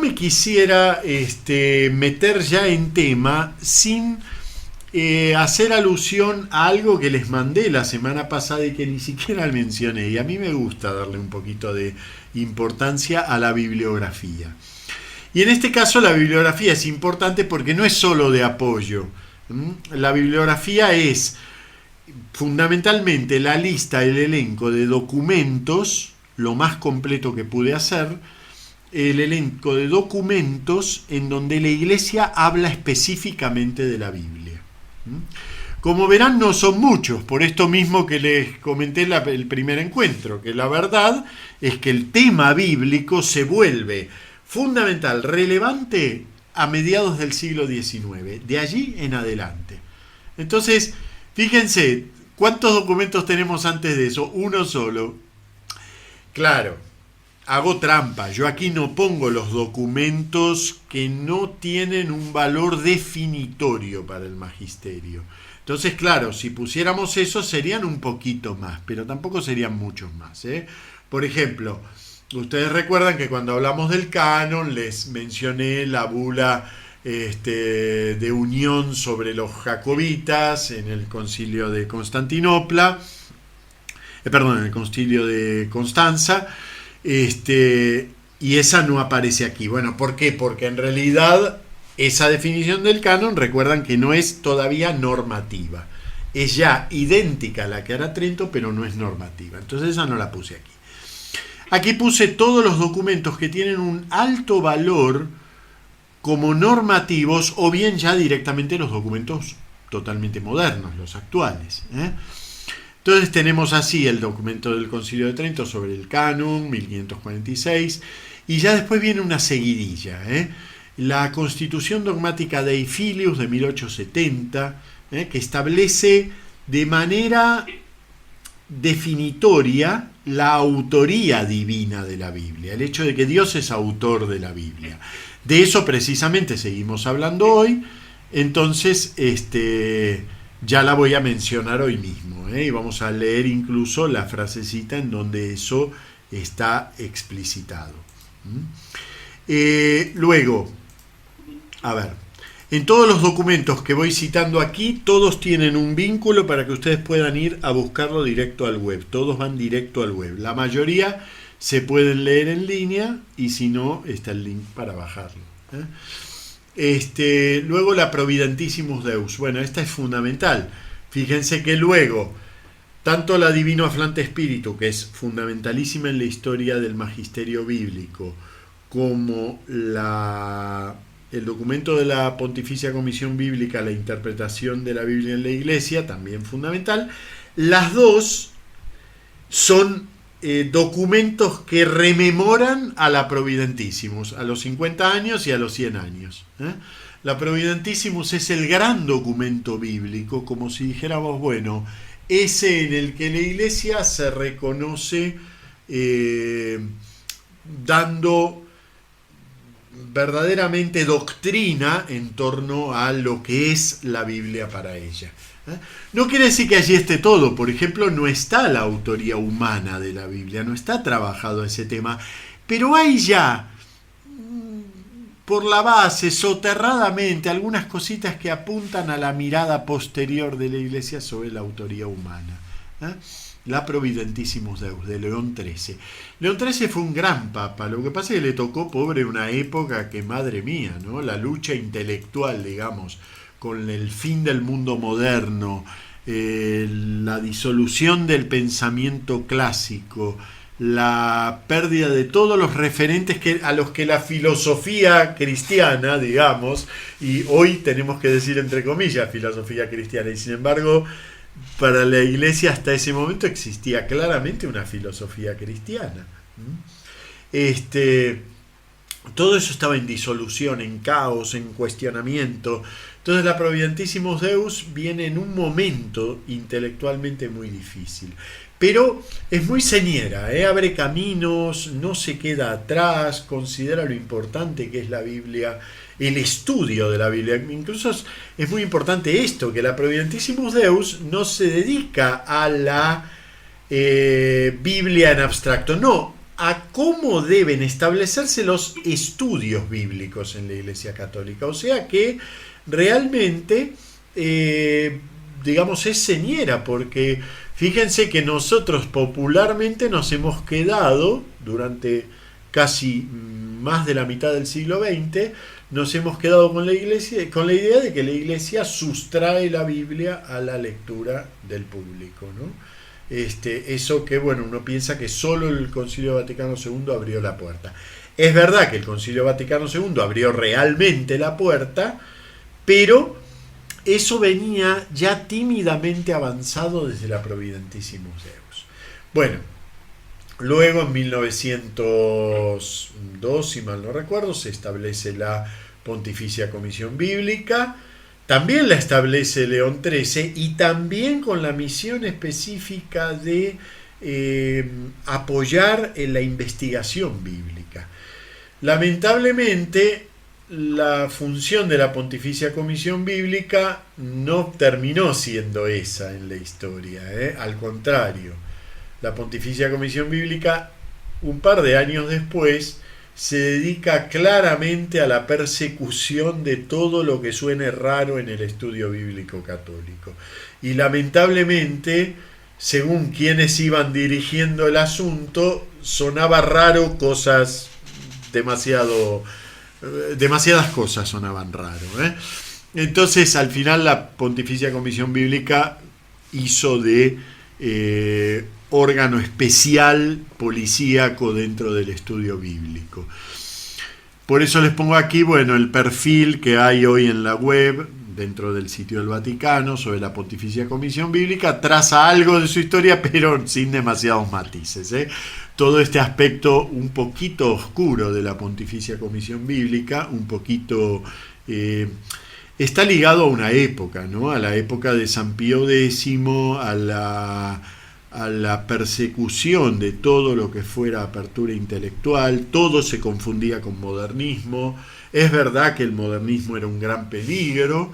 me quisiera meter ya en tema sin hacer alusión a algo que les mandé la semana pasada y que ni siquiera mencioné. Y a mí me gusta darle un poquito de importancia a la bibliografía. Y en este caso la bibliografía es importante porque no es solo de apoyo. La bibliografía es fundamentalmente la lista, el elenco de documentos, lo más completo que pude hacer, el elenco de documentos en donde la Iglesia habla específicamente de la Biblia. Como verán, no son muchos, por esto mismo que les comenté el primer encuentro, que la verdad es que el tema bíblico se vuelve fundamental, relevante a mediados del siglo XIX, de allí en adelante. Entonces, fíjense, ¿cuántos documentos tenemos antes de eso? Uno solo. Claro, hago trampa, yo aquí no pongo los documentos que no tienen un valor definitorio para el magisterio. Entonces, claro, si pusiéramos eso serían un poquito más, pero tampoco serían muchos más, Por ejemplo, ustedes recuerdan que cuando hablamos del canon les mencioné la bula de unión sobre los jacobitas en el concilio de Constantinopla, en el concilio de Constanza, y esa no aparece aquí. Bueno, ¿por qué? Porque en realidad esa definición del canon, recuerdan que no es todavía normativa. Es ya idéntica a la que hará Trento, pero no es normativa. Entonces esa no la puse aquí. Aquí puse todos los documentos que tienen un alto valor como normativos o bien ya directamente los documentos totalmente modernos, los actuales. Entonces tenemos así el documento del Concilio de Trento sobre el canon, 1546, y ya después viene una seguidilla. La Constitución Dogmática Dei Filius de 1870, que establece de manera definitoria la autoría divina de la Biblia, el hecho de que Dios es autor de la Biblia. De eso precisamente seguimos hablando hoy, entonces ya la voy a mencionar hoy mismo, y vamos a leer incluso la frasecita en donde eso está explicitado. Luego, a ver, en todos los documentos que voy citando aquí, todos tienen un vínculo para que ustedes puedan ir a buscarlo directo al web. Todos van directo al web. La mayoría se pueden leer en línea y si no, está el link para bajarlo. Luego la Providentissimus Deus. Bueno, esta es fundamental. Fíjense que luego, tanto la Divino Aflante Spiritu, que es fundamentalísima en la historia del magisterio bíblico, como el documento de la Pontificia Comisión Bíblica, la interpretación de la Biblia en la Iglesia, también fundamental. Las dos son documentos que rememoran a la Providentissimus, a los 50 años y a los 100 años. La Providentissimus es el gran documento bíblico, como si dijéramos, bueno, ese en el que la Iglesia se reconoce dando verdaderamente doctrina en torno a lo que es la Biblia para ella. No quiere decir que allí esté todo. Por ejemplo, no está la autoría humana de la Biblia, no está trabajado ese tema, pero hay ya por la base, soterradamente, algunas cositas que apuntan a la mirada posterior de la Iglesia sobre la autoría humana. La Providentissimus Deus de León XIII. León XIII fue un gran papa, lo que pasa es que le tocó, pobre, una época que, madre mía, ¿no? La lucha intelectual, digamos, con el fin del mundo moderno, la disolución del pensamiento clásico, la pérdida de todos los referentes a los que la filosofía cristiana, digamos, y hoy tenemos que decir entre comillas filosofía cristiana, y sin embargo para la Iglesia hasta ese momento existía claramente una filosofía cristiana. Todo eso estaba en disolución, en caos, en cuestionamiento. Entonces la Providentissimus Deus viene en un momento intelectualmente muy difícil. Pero es muy señera, abre caminos, no se queda atrás, considera lo importante que es la Biblia, el estudio de la Biblia. Incluso es muy importante esto, que la Providentissimus Deus no se dedica a la Biblia en abstracto, no, a cómo deben establecerse los estudios bíblicos en la Iglesia Católica. O sea que realmente, digamos, es señera, porque fíjense que nosotros popularmente nos hemos quedado durante casi más de la mitad del siglo XX, nos hemos quedado con la Iglesia, con la idea de que la Iglesia sustrae la Biblia a la lectura del público, ¿no? Eso que, bueno, uno piensa que solo el Concilio Vaticano II abrió la puerta. Es verdad que el Concilio Vaticano II abrió realmente la puerta, pero eso venía ya tímidamente avanzado desde la Providentissimus Deus. Bueno, luego en 1902, si mal no recuerdo, se establece la Pontificia Comisión Bíblica. También la establece León XIII, y también con la misión específica de apoyar en la investigación bíblica. Lamentablemente, la función de la Pontificia Comisión Bíblica no terminó siendo esa en la historia, al contrario. La Pontificia Comisión Bíblica, un par de años después, se dedica claramente a la persecución de todo lo que suene raro en el estudio bíblico católico. Y lamentablemente, según quienes iban dirigiendo el asunto, sonaba raro cosas demasiadas cosas sonaban raro. Entonces, al final, la Pontificia Comisión Bíblica hizo de órgano especial policíaco dentro del estudio bíblico. Por eso les pongo aquí, bueno, el perfil que hay hoy en la web, dentro del sitio del Vaticano, sobre la Pontificia Comisión Bíblica. Traza algo de su historia, pero sin demasiados matices. Todo este aspecto un poquito oscuro de la Pontificia Comisión Bíblica, un poquito... está ligado a una época, ¿no? A la época de San Pío X, a la persecución de todo lo que fuera apertura intelectual. Todo se confundía con modernismo. Es verdad que el modernismo era un gran peligro,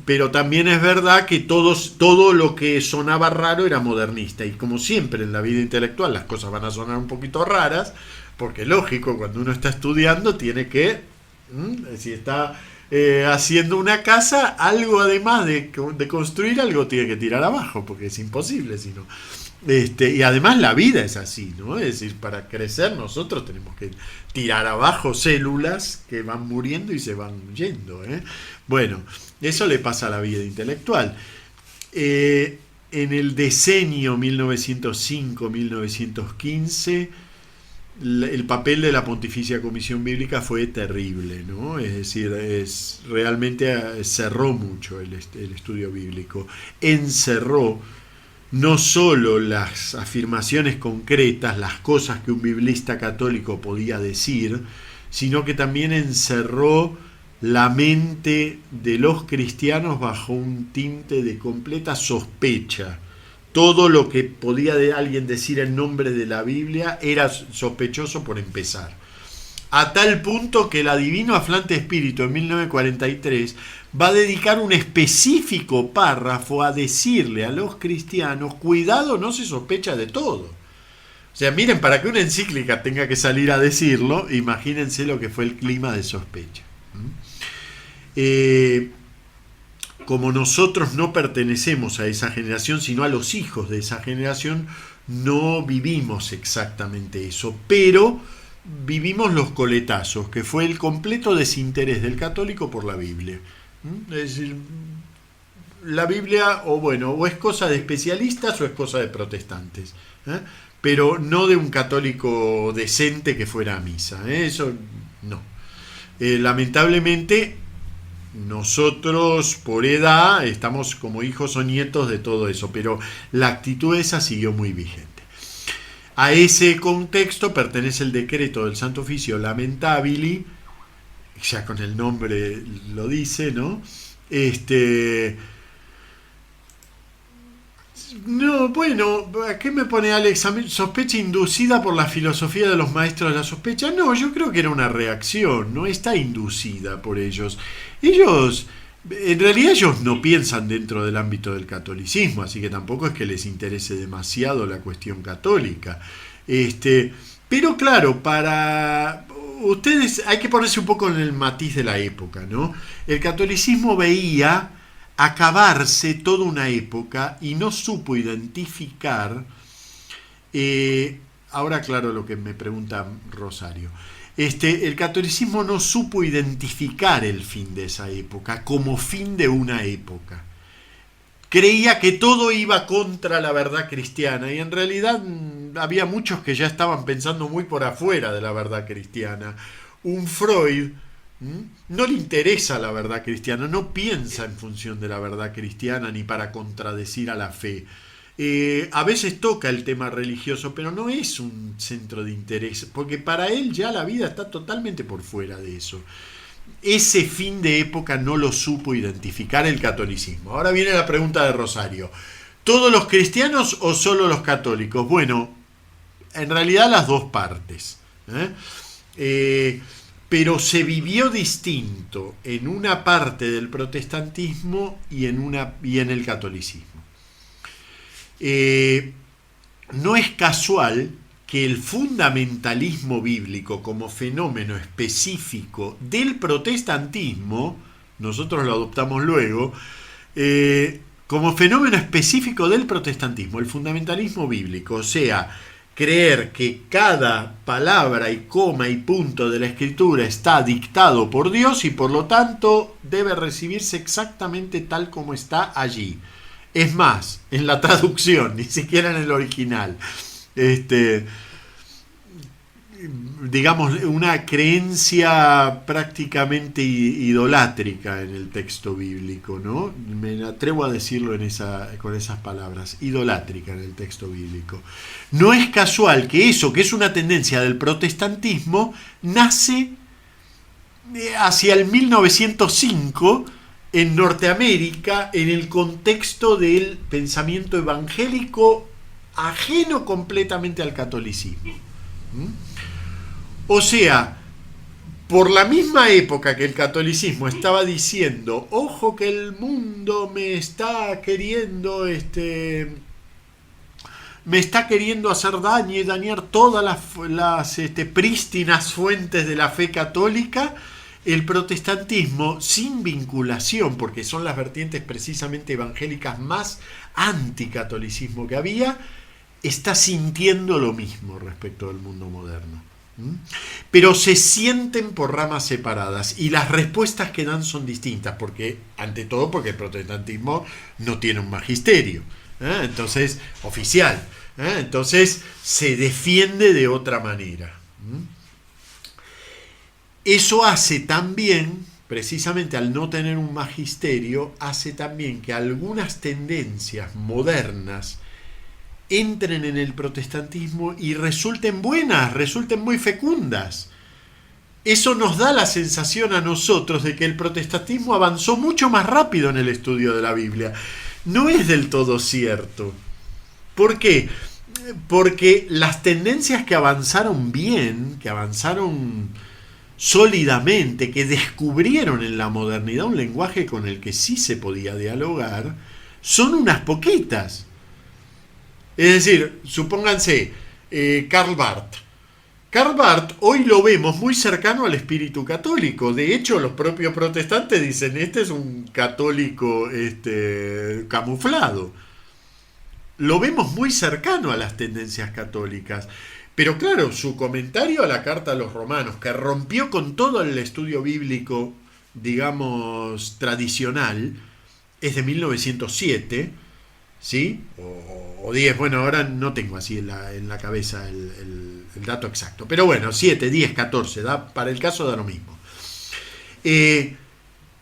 pero también es verdad que todo lo que sonaba raro era modernista. Y como siempre en la vida intelectual las cosas van a sonar un poquito raras, porque lógico, cuando uno está estudiando tiene que, si está haciendo una casa, algo además de construir, algo tiene que tirar abajo, porque es imposible si no. Y además la vida es así, ¿no? Es decir, para crecer nosotros tenemos que tirar abajo células que van muriendo y se van yendo. Bueno, eso le pasa a la vida intelectual. En el decenio 1905-1915, el papel de la Pontificia Comisión Bíblica fue terrible, ¿no? Es decir, realmente cerró mucho el estudio bíblico, encerró no solo las afirmaciones concretas, las cosas que un biblista católico podía decir, sino que también encerró la mente de los cristianos bajo un tinte de completa sospecha. Todo lo que podía alguien decir en nombre de la Biblia era sospechoso por empezar. A tal punto que el Adivino Aflante Espíritu en 1943 va a dedicar un específico párrafo a decirle a los cristianos: cuidado, no se sospecha de todo. O sea, miren, para que una encíclica tenga que salir a decirlo, imagínense lo que fue el clima de sospecha. Como nosotros no pertenecemos a esa generación, sino a los hijos de esa generación, no vivimos exactamente eso, pero vivimos los coletazos, que fue el completo desinterés del católico por la Biblia. Es decir, la Biblia, o es cosa de especialistas o es cosa de protestantes, pero no de un católico decente que fuera a misa. Eso no. Lamentablemente, nosotros por edad estamos como hijos o nietos de todo eso, pero la actitud esa siguió muy vigente. A ese contexto pertenece el decreto del Santo Oficio Lamentabili, ya con el nombre lo dice, ¿no? No, bueno, ¿qué me pone Alex? ¿Sospecha inducida por la filosofía de los maestros de la sospecha? No, yo creo que era una reacción, no está inducida por ellos. En realidad ellos no piensan dentro del ámbito del catolicismo, así que tampoco es que les interese demasiado la cuestión católica. Pero claro, para ustedes hay que ponerse un poco en el matiz de la época, ¿no? El catolicismo veía acabarse toda una época y no supo identificar, ahora claro lo que me pregunta Rosario, el catolicismo no supo identificar el fin de esa época como fin de una época. Creía que todo iba contra la verdad cristiana y en realidad había muchos que ya estaban pensando muy por afuera de la verdad cristiana. Un Freud no le interesa la verdad cristiana, no piensa en función de la verdad cristiana ni para contradecir a la fe. A veces toca el tema religioso, pero no es un centro de interés, porque para él ya la vida está totalmente por fuera de eso. Ese fin de época no lo supo identificar el catolicismo. Ahora viene la pregunta de Rosario. ¿Todos los cristianos o solo los católicos? Bueno, en realidad las dos partes. Pero se vivió distinto en una parte del protestantismo y en el catolicismo. No es casual que el fundamentalismo bíblico como fenómeno específico del protestantismo, nosotros lo adoptamos luego, como fenómeno específico del protestantismo, el fundamentalismo bíblico, o sea, creer que cada palabra y coma y punto de la escritura está dictado por Dios y por lo tanto debe recibirse exactamente tal como está allí. Es más, en la traducción, ni siquiera en el original. Digamos, una creencia prácticamente idolátrica en el texto bíblico, ¿no? Me atrevo a decirlo con esas palabras, idolátrica en el texto bíblico. No es casual que eso, que es una tendencia del protestantismo, nace hacia el 1905 en Norteamérica, en el contexto del pensamiento evangélico ajeno completamente al catolicismo. O sea, por la misma época que el catolicismo estaba diciendo, ojo que el mundo me está queriendo hacer daño y dañar todas las prístinas fuentes de la fe católica, el protestantismo, sin vinculación, porque son las vertientes precisamente evangélicas más anticatolicismo que había, está sintiendo lo mismo respecto del mundo moderno. Pero se sienten por ramas separadas y las respuestas que dan son distintas, porque ante todo porque el protestantismo no tiene un magisterio, entonces oficial, entonces se defiende de otra manera. Eso hace también, precisamente al no tener un magisterio, hace también que algunas tendencias modernas entren en el protestantismo y resulten buenas, resulten muy fecundas. Eso nos da la sensación a nosotros de que el protestantismo avanzó mucho más rápido en el estudio de la Biblia. No es del todo cierto. ¿Por qué? Porque las tendencias que avanzaron bien, que avanzaron sólidamente, que descubrieron en la modernidad un lenguaje con el que sí se podía dialogar, son unas poquitas. Es decir, supónganse, Karl Barth. Karl Barth hoy lo vemos muy cercano al espíritu católico. De hecho, los propios protestantes dicen, este es un católico camuflado. Lo vemos muy cercano a las tendencias católicas. Pero claro, su comentario a la carta a los romanos, que rompió con todo el estudio bíblico, digamos, tradicional, es de 1907, ¿sí? O 10, bueno, ahora no tengo así en la cabeza el dato exacto. Pero bueno, 7, 10, 14, para el caso da lo mismo.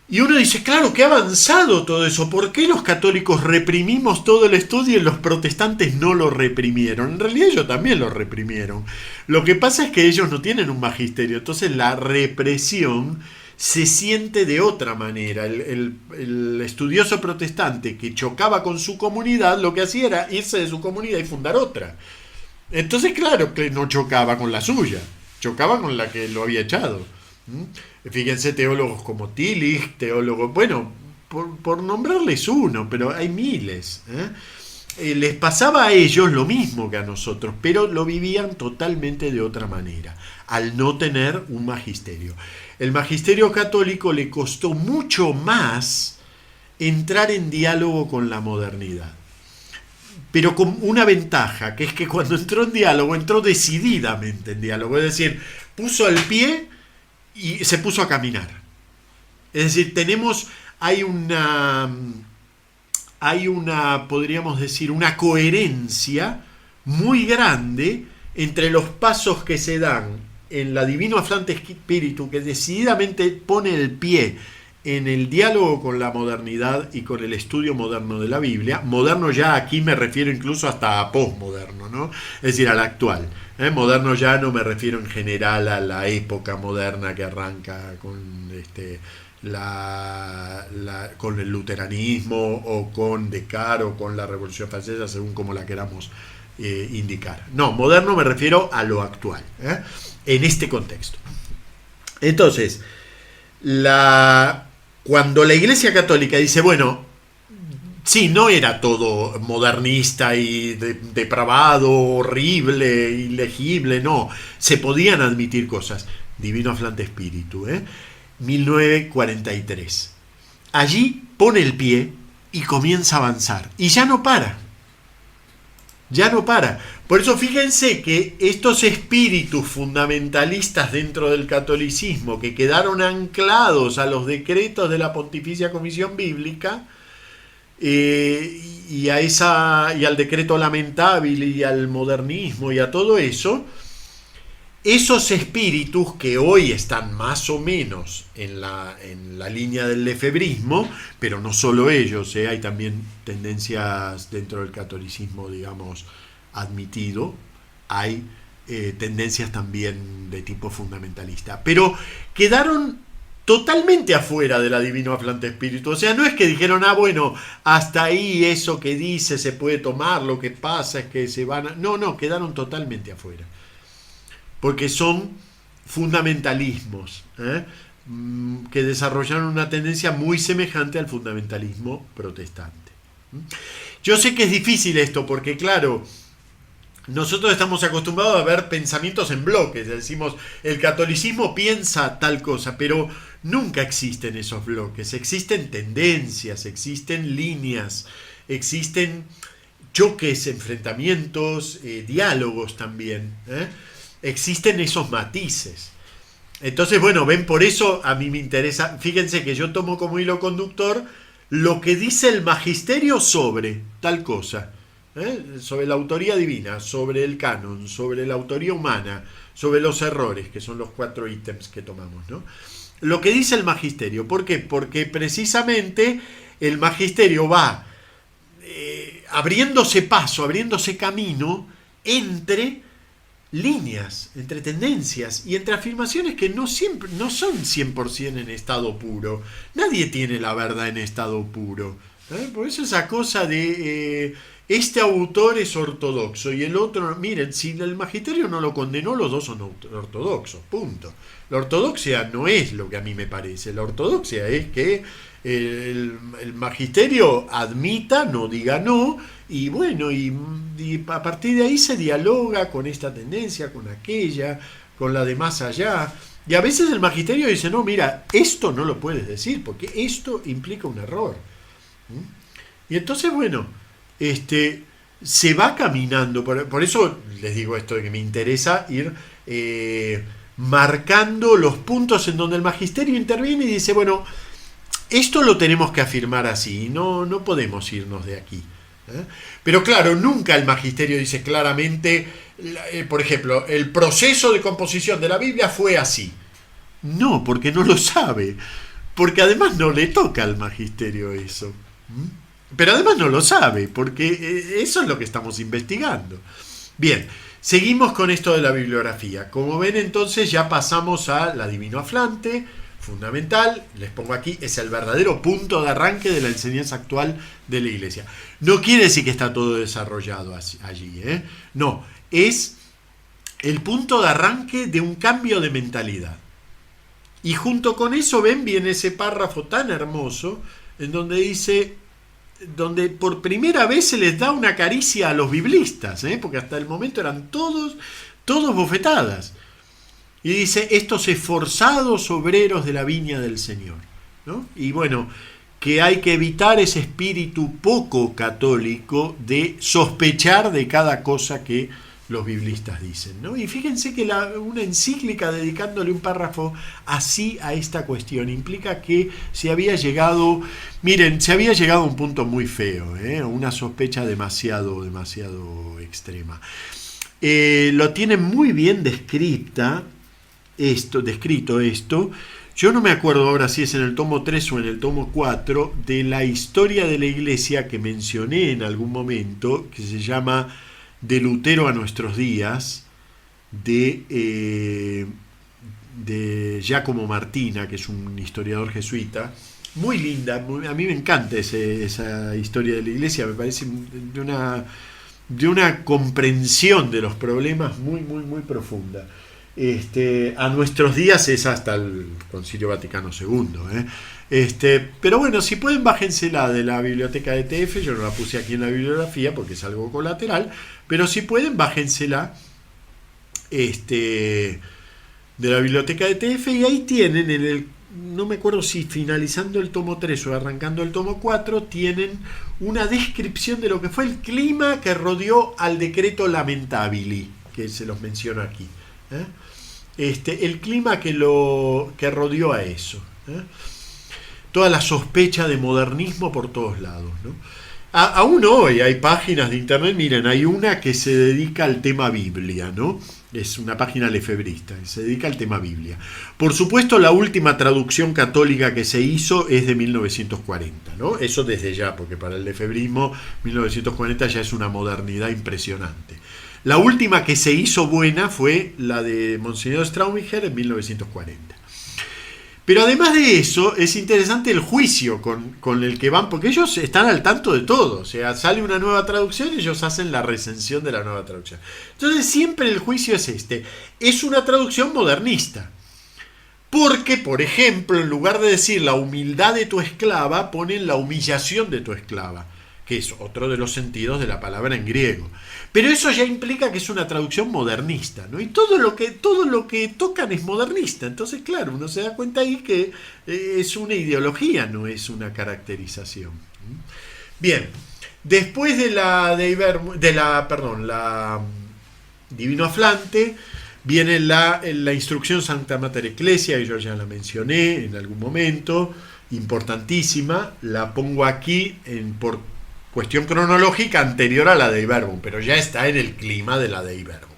Y uno dice, claro, que ha avanzado todo eso. ¿Por qué los católicos reprimimos todo el estudio y los protestantes no lo reprimieron? En realidad ellos también lo reprimieron. Lo que pasa es que ellos no tienen un magisterio. Entonces la represión se siente de otra manera. El estudioso protestante que chocaba con su comunidad, lo que hacía era irse de su comunidad y fundar otra. Entonces, claro que no chocaba con la suya, chocaba con la que lo había echado. Fíjense, teólogos como Tillich, teólogos, bueno, por nombrarles uno, pero hay miles. les pasaba a ellos lo mismo que a nosotros, pero lo vivían totalmente de otra manera, al no tener un magisterio. El magisterio católico le costó mucho más entrar en diálogo con la modernidad, pero con una ventaja, que es que cuando entró en diálogo, entró decididamente en diálogo, es decir, puso el pie y se puso a caminar. Es decir, hay una, podríamos decir, una coherencia muy grande entre los pasos que se dan en la Divino Aflante Spiritu, que decididamente pone el pie en el diálogo con la modernidad y con el estudio moderno de la Biblia. Moderno ya aquí me refiero incluso hasta a posmoderno, ¿no? Es decir, al actual. Moderno ya no me refiero en general a la época moderna que arranca con con el luteranismo o con Descartes o con la Revolución Francesa, según como la queramos indicar. No, moderno me refiero a lo actual, en este contexto. Entonces, cuando la Iglesia Católica dice, bueno, sí, no era todo modernista y depravado, horrible, ilegible, no, se podían admitir cosas. Divino Aflante Spiritu, 1943. Allí pone el pie y comienza a avanzar. Y ya no para. Ya no para. Por eso fíjense que estos espíritus fundamentalistas dentro del catolicismo que quedaron anclados a los decretos de la Pontificia Comisión Bíblica y al decreto lamentable y al modernismo y a todo eso, esos espíritus que hoy están más o menos en la línea del lefebrismo, pero no solo ellos, hay también tendencias dentro del catolicismo, digamos, admitido, hay tendencias también de tipo fundamentalista, pero quedaron totalmente afuera de la Divino Aflante Spiritu. O sea, no es que dijeron, bueno, hasta ahí eso que dice se puede tomar, lo que pasa es que se van a... No, quedaron totalmente afuera. Porque son fundamentalismos que desarrollaron una tendencia muy semejante al fundamentalismo protestante. Yo sé que es difícil esto porque, claro, nosotros estamos acostumbrados a ver pensamientos en bloques. Decimos, el catolicismo piensa tal cosa, pero nunca existen esos bloques. Existen tendencias, existen líneas, existen choques, enfrentamientos, diálogos también, existen esos matices. Entonces, bueno, ven, por eso a mí me interesa, fíjense que yo tomo como hilo conductor lo que dice el magisterio sobre tal cosa, sobre la autoría divina, sobre el canon, sobre la autoría humana, sobre los errores, que son los 4 ítems que tomamos, ¿no? Lo que dice el magisterio, ¿por qué? Porque precisamente el magisterio va abriéndose paso, abriéndose camino entre líneas, entre tendencias y entre afirmaciones que no son 100% en estado puro. Nadie tiene la verdad en estado puro. Por eso esa cosa de este autor es ortodoxo y el otro, miren, si el magisterio no lo condenó, los dos son ortodoxos, punto. La ortodoxia no es lo que a mí me parece, la ortodoxia es que el magisterio admita, no diga no, y bueno, y a partir de ahí se dialoga con esta tendencia, con aquella, con la de más allá. Y a veces el magisterio dice, no, mira, esto no lo puedes decir, porque esto implica un error. Y entonces, bueno, se va caminando. Por eso les digo esto de que me interesa ir marcando los puntos en donde el magisterio interviene y dice, bueno, esto lo tenemos que afirmar así, no podemos irnos de aquí. Pero claro, nunca el magisterio dice claramente, por ejemplo, el proceso de composición de la Biblia fue así. No, porque no lo sabe. Porque además no le toca al magisterio eso. Pero además no lo sabe, porque eso es lo que estamos investigando. Bien, seguimos con esto de la bibliografía. Como ven, entonces ya pasamos a la Divino Aflante, fundamental, les pongo aquí, es el verdadero punto de arranque de la enseñanza actual de la Iglesia. No quiere decir que está todo desarrollado allí, no, es el punto de arranque de un cambio de mentalidad. Y junto con eso, ven, viene ese párrafo tan hermoso en donde dice, donde por primera vez se les da una caricia a los biblistas, porque hasta el momento eran todos bofetadas. Y dice, estos esforzados obreros de la viña del Señor, ¿no? Y bueno, que hay que evitar ese espíritu poco católico de sospechar de cada cosa que los biblistas dicen, ¿no? Y fíjense que una encíclica dedicándole un párrafo así a esta cuestión implica que se había llegado a un punto muy feo, una sospecha demasiado extrema. Lo tiene muy bien descrito esto. Yo no me acuerdo ahora si es en el tomo 3 o en el tomo 4 de la historia de la Iglesia que mencioné en algún momento, que se llama De Lutero a nuestros días, de Giacomo Martina, que es un historiador jesuita. Muy linda, a mí me encanta esa historia de la Iglesia, me parece de una comprensión de los problemas muy profunda. A nuestros días es hasta el Concilio Vaticano II. Pero bueno, si pueden, bájensela de la biblioteca de TF. Yo no la puse aquí en la bibliografía porque es algo colateral, pero si pueden, bájensela de la biblioteca de TF, y ahí tienen no me acuerdo si finalizando el tomo 3 o arrancando el tomo 4, tienen una descripción de lo que fue el clima que rodeó al decreto Lamentabili, que se los menciono aquí. El clima que rodeó a eso. Toda la sospecha de modernismo por todos lados, ¿no? Aún hoy hay páginas de internet, miren, hay una que se dedica al tema Biblia, ¿no? Es una página lefebrista, que se dedica al tema Biblia. Por supuesto, la última traducción católica que se hizo es de 1940, ¿no? Eso desde ya, porque para el lefebrismo 1940 ya es una modernidad impresionante. La última que se hizo buena fue la de Monseñor Straubinger en 1940. Pero además de eso, es interesante el juicio con el que van, porque ellos están al tanto de todo. O sea, sale una nueva traducción y ellos hacen la recensión de la nueva traducción. Entonces siempre el juicio es es una traducción modernista. Porque, por ejemplo, en lugar de decir la humildad de tu esclava, ponen la humillación de tu esclava, que es otro de los sentidos de la palabra en griego. Pero eso ya implica que es una traducción modernista, ¿no? Y todo lo que tocan es modernista. Entonces, claro, uno se da cuenta ahí que es una ideología, no es una caracterización. Bien, después de la Divino Aflante, viene la instrucción Sancta Mater Ecclesia, que yo ya la mencioné en algún momento, importantísima. La pongo aquí por cuestión cronológica anterior a la Dei Verbum, pero ya está en el clima de la Dei Verbum.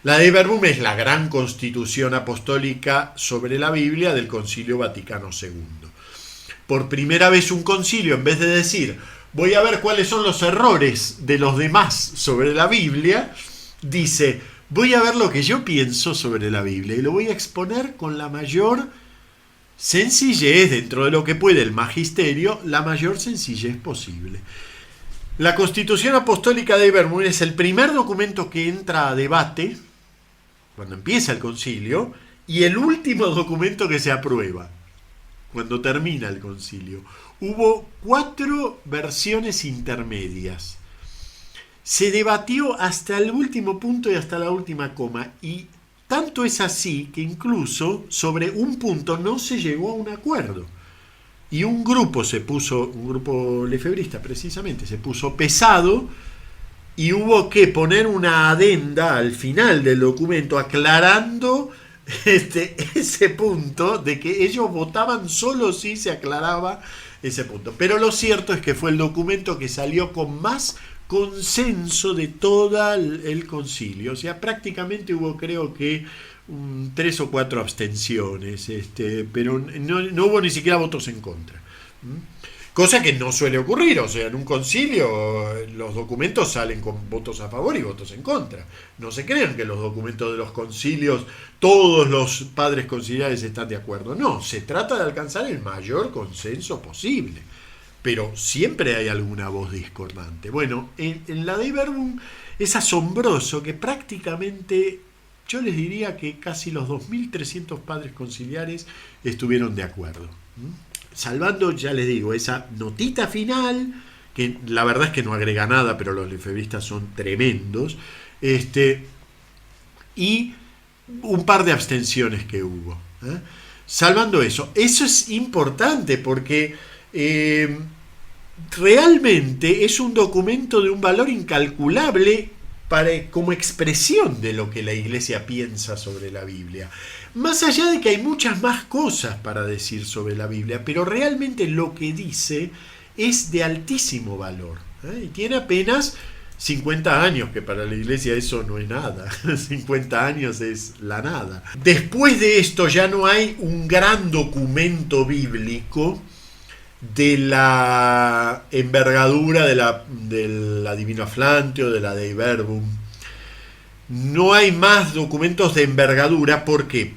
La Dei Verbum es la gran constitución apostólica sobre la Biblia del Concilio Vaticano II. Por primera vez un concilio, en vez de decir, voy a ver cuáles son los errores de los demás sobre la Biblia, dice, voy a ver lo que yo pienso sobre la Biblia y lo voy a exponer con la mayor sencillez, dentro de lo que puede el magisterio, la mayor sencillez posible. La Constitución Apostólica de Verbum es el primer documento que entra a debate cuando empieza el concilio y el último documento que se aprueba cuando termina el concilio. Hubo 4 versiones intermedias. Se debatió hasta el último punto y hasta la última coma, y tanto es así que incluso sobre un punto no se llegó a un acuerdo. Y un grupo lefebrista precisamente, se puso pesado y hubo que poner una adenda al final del documento aclarando ese punto de que ellos votaban solo si se aclaraba ese punto. Pero lo cierto es que fue el documento que salió con más consenso de todo el concilio. O sea, prácticamente hubo, creo que 3 o 4 abstenciones, pero no hubo ni siquiera votos en contra. Cosa que no suele ocurrir. O sea, en un concilio los documentos salen con votos a favor y votos en contra. No se crean que los documentos de los concilios, todos los padres conciliares están de acuerdo. No, se trata de alcanzar el mayor consenso posible. Pero siempre hay alguna voz discordante. Bueno, en la Dei Verbum es asombroso que prácticamente, yo les diría que casi los 2.300 padres conciliares estuvieron de acuerdo. salvando, ya les digo, esa notita final, que la verdad es que no agrega nada, pero los lefebristas son tremendos, y un par de abstenciones que hubo. Salvando eso es importante porque realmente es un documento de un valor incalculable como expresión de lo que la Iglesia piensa sobre la Biblia. Más allá de que hay muchas más cosas para decir sobre la Biblia, pero realmente lo que dice es de altísimo valor. Y tiene apenas 50 años, que para la Iglesia eso no es nada. 50 años es la nada. Después de esto ya no hay un gran documento bíblico de la envergadura de la Divina Flante o de la Dei Verbum. No hay más documentos de envergadura. ¿Por qué?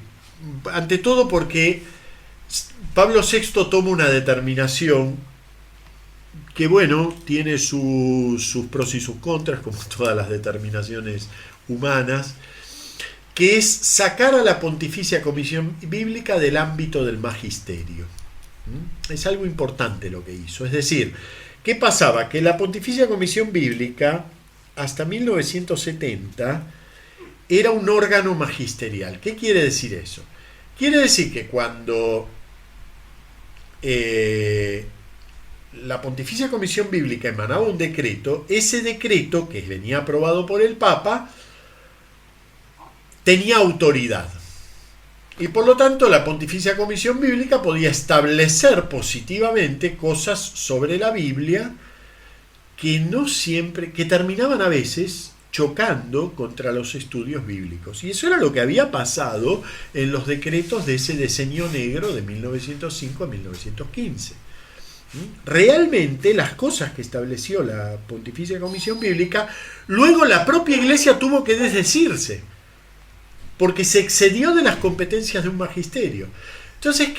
Ante todo porque Pablo VI toma una determinación que, bueno, tiene sus pros y sus contras, como todas las determinaciones humanas, que es sacar a la Pontificia Comisión Bíblica del ámbito del magisterio. Es algo importante lo que hizo. Es decir, ¿qué pasaba? Que la Pontificia Comisión Bíblica, hasta 1970, era un órgano magisterial. ¿Qué quiere decir eso? Quiere decir que cuando la Pontificia Comisión Bíblica emanaba un decreto, ese decreto, que venía aprobado por el Papa, tenía autoridad. Y por lo tanto la Pontificia Comisión Bíblica podía establecer positivamente cosas sobre la Biblia que no siempre, que terminaban a veces chocando contra los estudios bíblicos. Y eso era lo que había pasado en los decretos de ese Decenio Negro de 1905 a 1915. Realmente las cosas que estableció la Pontificia Comisión Bíblica, luego la propia Iglesia tuvo que desdecirse, porque se excedió de las competencias de un magisterio. Entonces,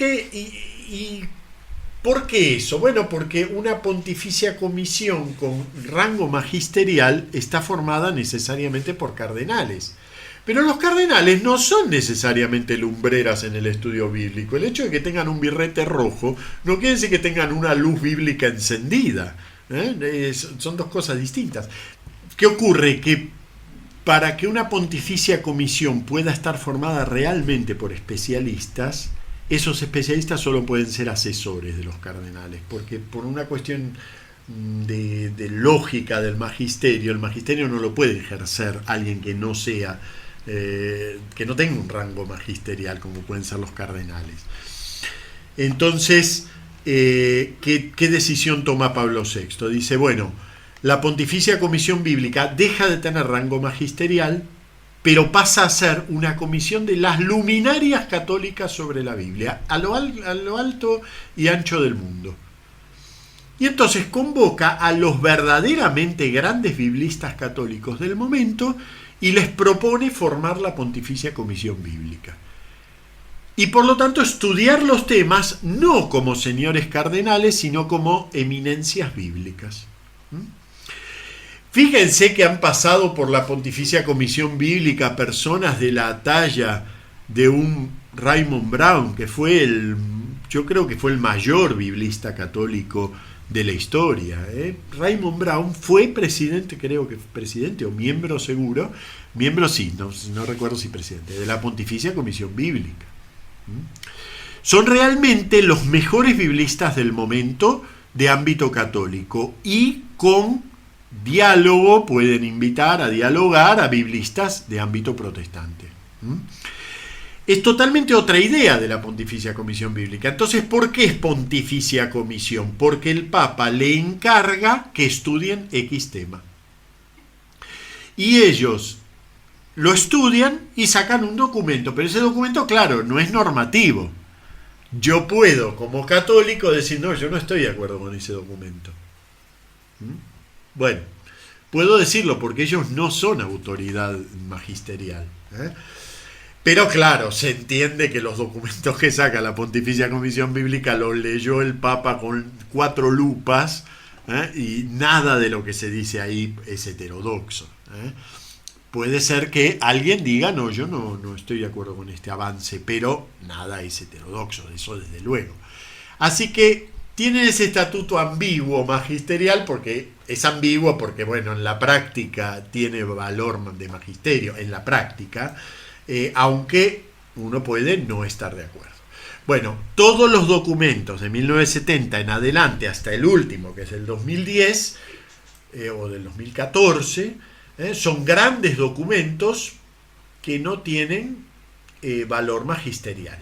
¿por qué eso? Bueno, porque una Pontificia Comisión con rango magisterial está formada necesariamente por cardenales. Pero los cardenales no son necesariamente lumbreras en el estudio bíblico. El hecho de que tengan un birrete rojo no quiere decir que tengan una luz bíblica encendida. Son dos cosas distintas. ¿Qué ocurre? Que para que una Pontificia Comisión pueda estar formada realmente por especialistas, esos especialistas solo pueden ser asesores de los cardenales, porque por una cuestión de lógica del magisterio, el magisterio no lo puede ejercer alguien que no sea, que no tenga un rango magisterial como pueden ser los cardenales. Entonces, ¿qué decisión toma Pablo VI? Dice, bueno, la Pontificia Comisión Bíblica deja de tener rango magisterial, pero pasa a ser una comisión de las luminarias católicas sobre la Biblia, a lo alto y ancho del mundo. Y entonces convoca a los verdaderamente grandes biblistas católicos del momento y les propone formar la Pontificia Comisión Bíblica. Y por lo tanto estudiar los temas no como señores cardenales, sino como eminencias bíblicas. Fíjense que han pasado por la Pontificia Comisión Bíblica personas de la talla de un Raymond Brown, que yo creo que fue el mayor biblista católico de la historia. Raymond Brown fue presidente, creo que presidente o miembro seguro, miembro sí, no recuerdo si presidente, de la Pontificia Comisión Bíblica. Son realmente los mejores biblistas del momento de ámbito católico y con diálogo pueden invitar a dialogar a biblistas de ámbito protestante. Es totalmente otra idea de la Pontificia Comisión Bíblica. Entonces, ¿por qué es Pontificia Comisión? Porque el Papa le encarga que estudien X tema. Y ellos lo estudian y sacan un documento, pero ese documento, claro, no es normativo. Yo puedo, como católico, decir, no, yo no estoy de acuerdo con ese documento. Bueno, puedo decirlo porque ellos no son autoridad magisterial. Pero claro, se entiende que los documentos que saca la Pontificia Comisión Bíblica los leyó el Papa con 4 lupas, y nada de lo que se dice ahí es heterodoxo. Puede ser que alguien diga, no, yo no estoy de acuerdo con este avance, pero nada es heterodoxo, eso desde luego. Así que tienen ese estatuto ambiguo magisterial, porque es ambiguo porque, bueno, en la práctica tiene valor de magisterio, en la práctica, aunque uno puede no estar de acuerdo. Bueno, todos los documentos de 1970 en adelante, hasta el último, que es el 2010, o del 2014, son grandes documentos que no tienen valor magisterial.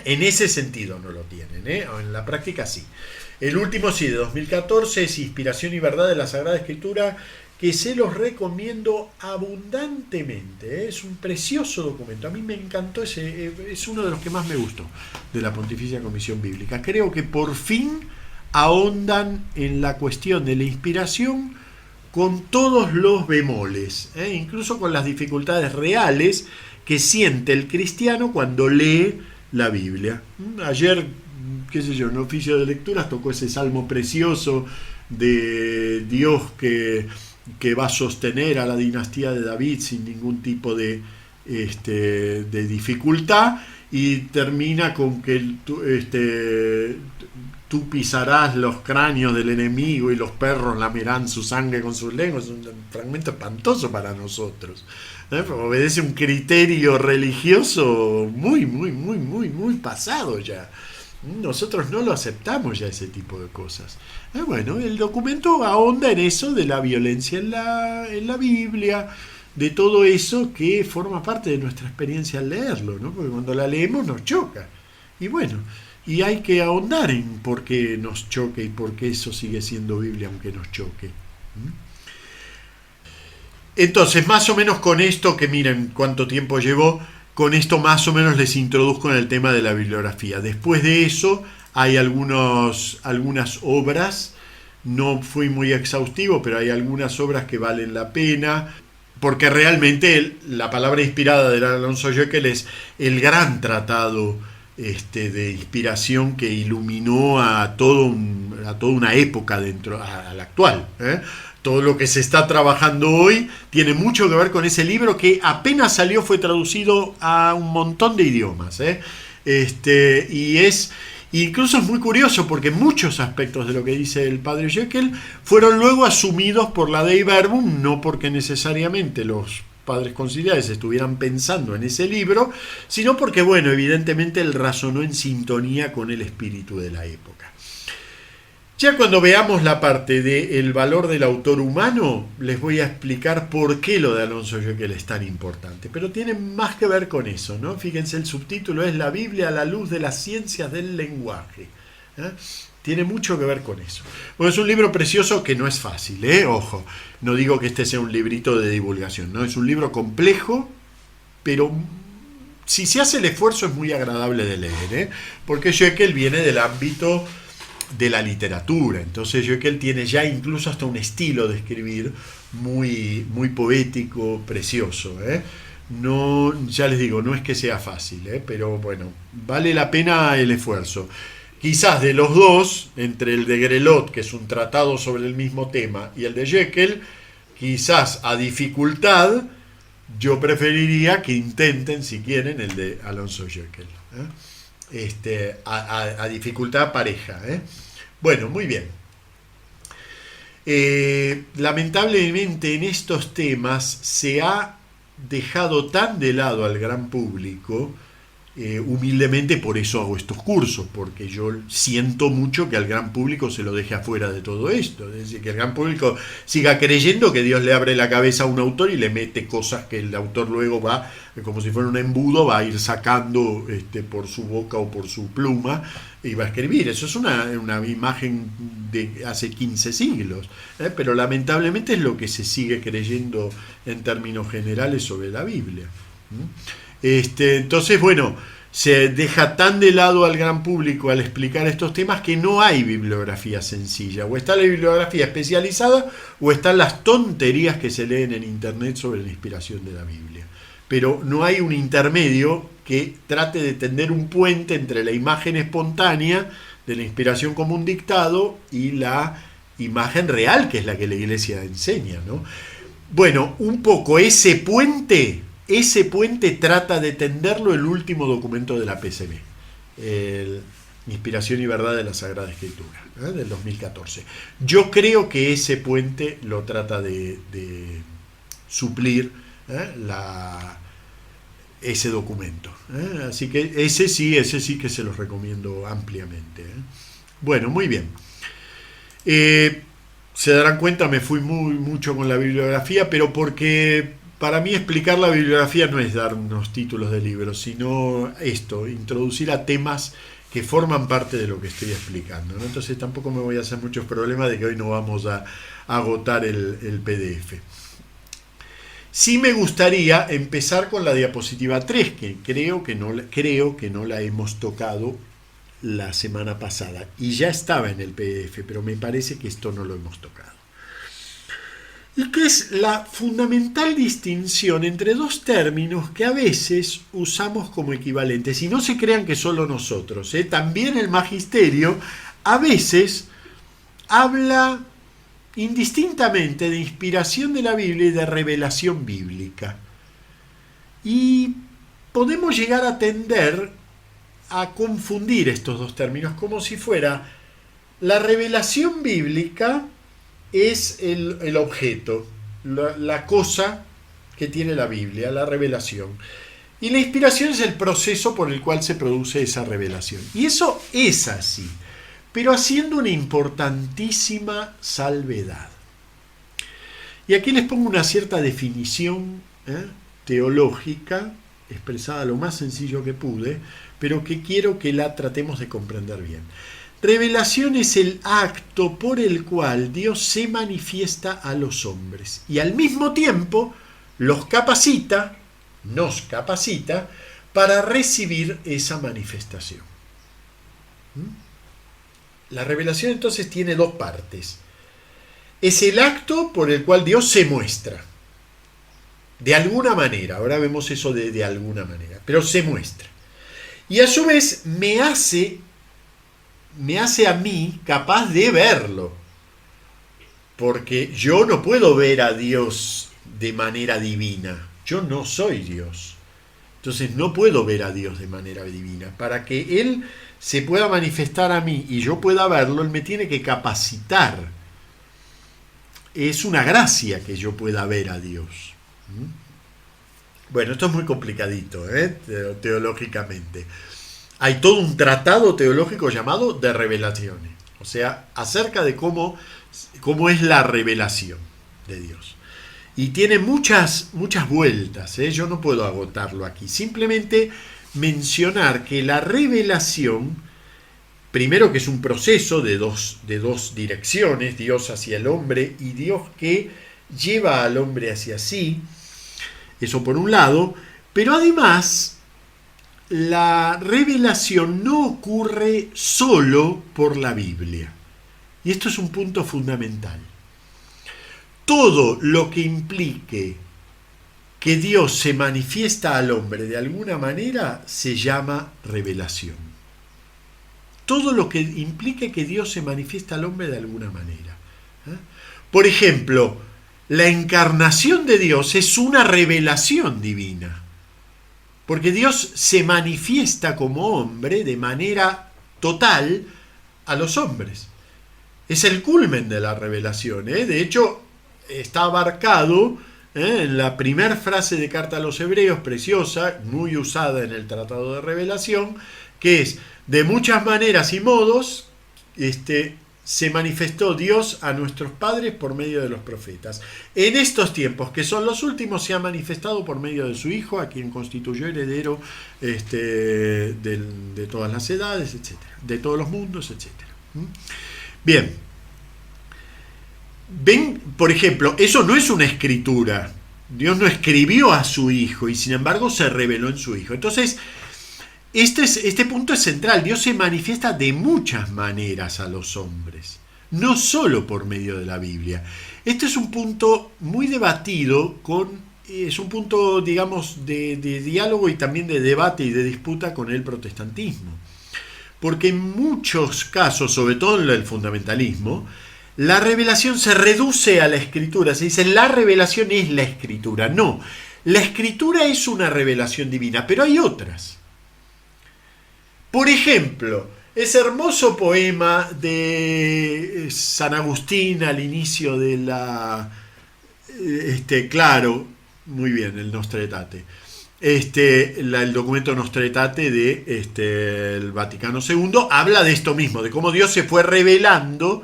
En ese sentido no lo tienen, en la práctica sí. El último sí, de 2014, es Inspiración y Verdad de la Sagrada Escritura, que se los recomiendo abundantemente. Es un precioso documento. A mí me encantó es uno de los que más me gustó de la Pontificia Comisión Bíblica. Creo que por fin ahondan en la cuestión de la inspiración con todos los bemoles, incluso con las dificultades reales que siente el cristiano cuando lee la Biblia. Ayer, qué sé yo, en oficio de lecturas tocó ese salmo precioso de Dios que va a sostener a la dinastía de David sin ningún tipo de dificultad, y termina con que tú pisarás los cráneos del enemigo y los perros lamerán su sangre con sus lenguas. Es un fragmento espantoso para nosotros. Obedece un criterio religioso muy pasado ya. Nosotros no lo aceptamos ya, ese tipo de cosas. Bueno, el documento ahonda en eso de la violencia en la Biblia, de todo eso que forma parte de nuestra experiencia al leerlo, ¿no? Porque cuando la leemos nos choca. Y bueno, y hay que ahondar en por qué nos choque y por qué eso sigue siendo Biblia aunque nos choque. Entonces, más o menos con esto, que miren cuánto tiempo llevó, con esto más o menos les introduzco en el tema de la bibliografía. Después de eso hay algunas obras, no fui muy exhaustivo, pero hay algunas obras que valen la pena, porque realmente la palabra inspirada de Alonso Jäckel es el gran tratado de inspiración que iluminó a toda una época a la actual. Todo lo que se está trabajando hoy tiene mucho que ver con ese libro, que apenas salió fue traducido a un montón de idiomas. Incluso es muy curioso porque muchos aspectos de lo que dice el padre Jäckel fueron luego asumidos por la Dei Verbum, no porque necesariamente los padres conciliares estuvieran pensando en ese libro, sino porque, bueno, evidentemente él razonó en sintonía con el espíritu de la época. Ya cuando veamos la parte del valor del autor humano, les voy a explicar por qué lo de Alonso Jäckel es tan importante. Pero tiene más que ver con eso, ¿no? Fíjense, el subtítulo es La Biblia a la luz de las ciencias del lenguaje. Tiene mucho que ver con eso. Bueno, es un libro precioso que no es fácil, ojo. No digo que este sea un librito de divulgación, ¿no? Es un libro complejo, pero si se hace el esfuerzo es muy agradable de leer, porque Jäckel viene del ámbito de la literatura. Entonces Jäckel tiene ya incluso hasta un estilo de escribir muy poético, precioso. No, ya les digo, no es que sea fácil, pero bueno, vale la pena el esfuerzo. Quizás de los dos, entre el de Grelot, que es un tratado sobre el mismo tema, y el de Jäckel, quizás a dificultad, yo preferiría que intenten, si quieren, el de Alonso Jäckel. A dificultad pareja. Bueno, muy bien. Lamentablemente en estos temas se ha dejado tan de lado al gran público, humildemente por eso hago estos cursos, porque yo siento mucho que al gran público se lo deje afuera de todo esto, es decir, que el gran público siga creyendo que Dios le abre la cabeza a un autor y le mete cosas que el autor luego va, como si fuera un embudo, va a ir sacando por su boca o por su pluma y va a escribir. Eso es una imagen de hace 15 siglos, pero lamentablemente es lo que se sigue creyendo en términos generales sobre la Biblia. Entonces, bueno, se deja tan de lado al gran público al explicar estos temas que no hay bibliografía sencilla. O está la bibliografía especializada o están las tonterías que se leen en internet sobre la inspiración de la Biblia. Pero no hay un intermedio que trate de tender un puente entre la imagen espontánea de la inspiración como un dictado y la imagen real, que es la que la Iglesia enseña, ¿no? Bueno, un poco ese puente trata de tenderlo el último documento de la PCB, Inspiración y verdad de la Sagrada Escritura, del 2014. Yo creo que ese puente lo trata de suplir ese documento. Así que ese sí que se los recomiendo ampliamente. Bueno, muy bien. Se darán cuenta, me fui mucho con la bibliografía, pero porque para mí explicar la bibliografía no es dar unos títulos de libros, sino introducir a temas que forman parte de lo que estoy explicando, ¿no? Entonces tampoco me voy a hacer muchos problemas de que hoy no vamos a agotar el PDF. Sí me gustaría empezar con la diapositiva 3, que creo que no la hemos tocado la semana pasada. Y ya estaba en el PDF, pero me parece que esto no lo hemos tocado. Y que es la fundamental distinción entre dos términos que a veces usamos como equivalentes. Y no se crean que solo nosotros, también el magisterio a veces habla indistintamente de inspiración de la Biblia y de revelación bíblica. Y podemos llegar a tender a confundir estos dos términos como si fuera la revelación bíblica es el objeto, la cosa que tiene la Biblia, la revelación. Y la inspiración es el proceso por el cual se produce esa revelación. Y eso es así, pero haciendo una importantísima salvedad. Y aquí les pongo una cierta definición teológica, expresada lo más sencillo que pude, pero que quiero que la tratemos de comprender bien. Revelación es el acto por el cual Dios se manifiesta a los hombres y al mismo tiempo nos capacita para recibir esa manifestación. La revelación entonces tiene dos partes. Es el acto por el cual Dios se muestra. De alguna manera, ahora vemos eso de alguna manera, pero se muestra. Y a su vez me hace a mí capaz de verlo. Porque yo no puedo ver a Dios de manera divina. Yo no soy Dios. Entonces no puedo ver a Dios de manera divina. Para que Él se pueda manifestar a mí y yo pueda verlo, Él me tiene que capacitar. Es una gracia que yo pueda ver a Dios. Bueno, esto es muy complicadito, teológicamente. Hay todo un tratado teológico llamado de revelaciones, o sea, acerca de cómo es la revelación de Dios. Y tiene muchas vueltas, yo no puedo agotarlo aquí. Simplemente mencionar que la revelación, primero que es un proceso de dos direcciones, Dios hacia el hombre y Dios que lleva al hombre hacia sí, eso por un lado, pero además la revelación no ocurre solo por la Biblia. Y esto es un punto fundamental. Todo lo que implique que Dios se manifiesta al hombre de alguna manera se llama revelación. Todo lo que implique que Dios se manifiesta al hombre de alguna manera. Por ejemplo, la encarnación de Dios es una revelación divina. Porque Dios se manifiesta como hombre de manera total a los hombres. Es el culmen de la revelación. De hecho, está abarcado en la primera frase de Carta a los Hebreos, preciosa, muy usada en el Tratado de Revelación, que es: de muchas maneras y modos, se manifestó Dios a nuestros padres por medio de los profetas. En estos tiempos, que son los últimos, se ha manifestado por medio de su Hijo, a quien constituyó heredero de todas las edades, etc., de todos los mundos, etc. Bien. Ven, por ejemplo, eso no es una escritura. Dios no escribió a su Hijo y sin embargo se reveló en su Hijo. Entonces, este punto es central. Dios se manifiesta de muchas maneras a los hombres, no solo por medio de la Biblia. Este es un punto muy debatido, es un punto, digamos, de diálogo y también de debate y de disputa con el protestantismo. Porque en muchos casos, sobre todo en el fundamentalismo, la revelación se reduce a la Escritura. Se dice, la revelación es la Escritura. No, la Escritura es una revelación divina, pero hay otras. Por ejemplo, ese hermoso poema de San Agustín al inicio de la... claro, muy bien, el Nostra Aetate. El documento Nostra Aetate de el Vaticano II habla de esto mismo, de cómo Dios se fue revelando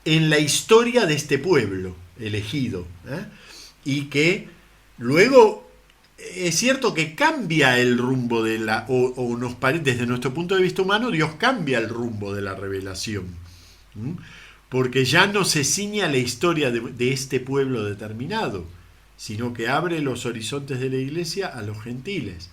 en la historia de este pueblo elegido, y que luego es cierto que cambia el rumbo de la, o nos parece, desde nuestro punto de vista humano, Dios cambia el rumbo de la revelación, porque ya no se ciña la historia de este pueblo determinado, sino que abre los horizontes de la iglesia a los gentiles.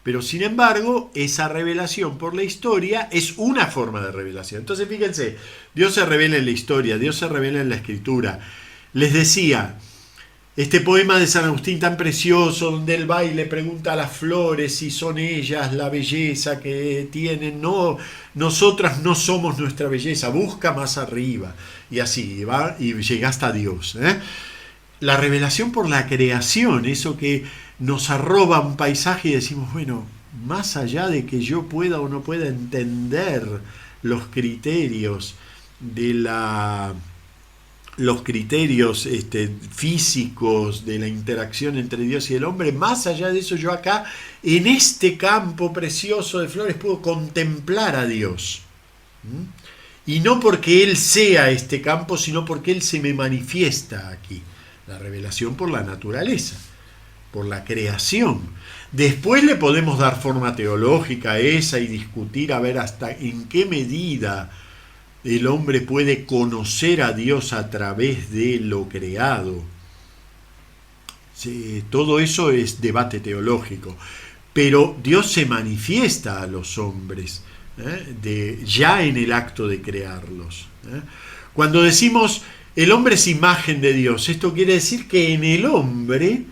Pero sin embargo, esa revelación por la historia es una forma de revelación. Entonces fíjense, Dios se revela en la historia, Dios se revela en la escritura. Les decía, este poema de San Agustín tan precioso, donde él va y le pregunta a las flores si son ellas la belleza que tienen. No, nosotras no somos nuestra belleza, busca más arriba. Y así va y llega hasta Dios. La revelación por la creación, eso que nos arroba un paisaje y decimos, bueno, más allá de que yo pueda o no pueda entender los criterios de los criterios físicos de la interacción entre Dios y el hombre, más allá de eso, yo acá, en este campo precioso de flores, puedo contemplar a Dios. Y no porque Él sea este campo, sino porque Él se me manifiesta aquí. La revelación por la naturaleza, por la creación. Después le podemos dar forma teológica a esa y discutir a ver hasta en qué medida el hombre puede conocer a Dios a través de lo creado. Sí, todo eso es debate teológico. Pero Dios se manifiesta a los hombres ya en el acto de crearlos. Cuando decimos el hombre es imagen de Dios, esto quiere decir que en el hombre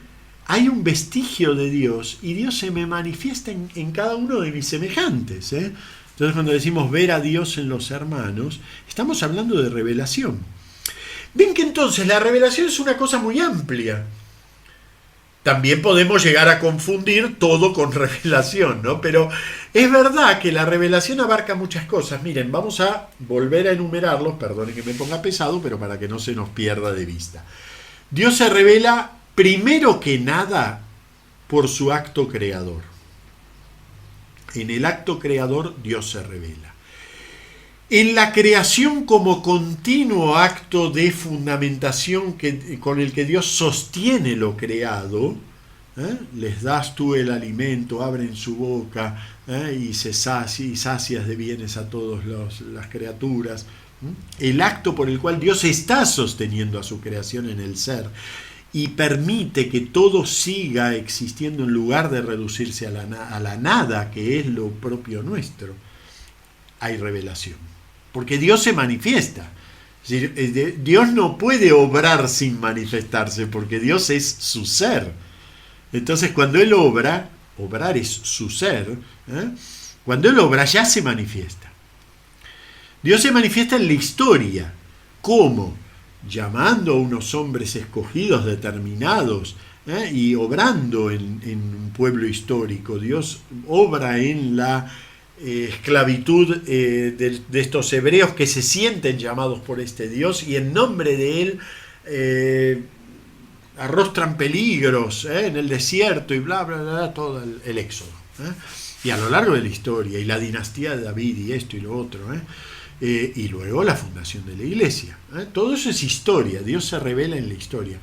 hay un vestigio de Dios y Dios se me manifiesta en cada uno de mis semejantes. Entonces cuando decimos ver a Dios en los hermanos, estamos hablando de revelación. Ven que entonces la revelación es una cosa muy amplia. También podemos llegar a confundir todo con revelación, ¿no? Pero es verdad que la revelación abarca muchas cosas. Miren, vamos a volver a enumerarlos, perdonen que me ponga pesado, pero para que no se nos pierda de vista. Dios se revela primero que nada por su acto creador. En el acto creador Dios se revela. En la creación como continuo acto de fundamentación con el que Dios sostiene lo creado, les das tú el alimento, abren su boca y sacias de bienes a todas las criaturas. El acto por el cual Dios está sosteniendo a su creación en el ser y permite que todo siga existiendo en lugar de reducirse a la nada, que es lo propio nuestro. Hay revelación. Porque Dios se manifiesta. Dios no puede obrar sin manifestarse, porque Dios es su ser. Entonces cuando Él obra, obrar es su ser, cuando Él obra ya se manifiesta. Dios se manifiesta en la historia. ¿Cómo? Llamando a unos hombres escogidos, determinados, y obrando en un pueblo histórico. Dios obra en la esclavitud de estos hebreos que se sienten llamados por este Dios y en nombre de Él arrostran peligros en el desierto y bla, bla, bla, todo el éxodo. Y a lo largo de la historia, y la dinastía de David y esto y lo otro, y luego la fundación de la iglesia. Todo eso es historia. Dios se revela en la historia.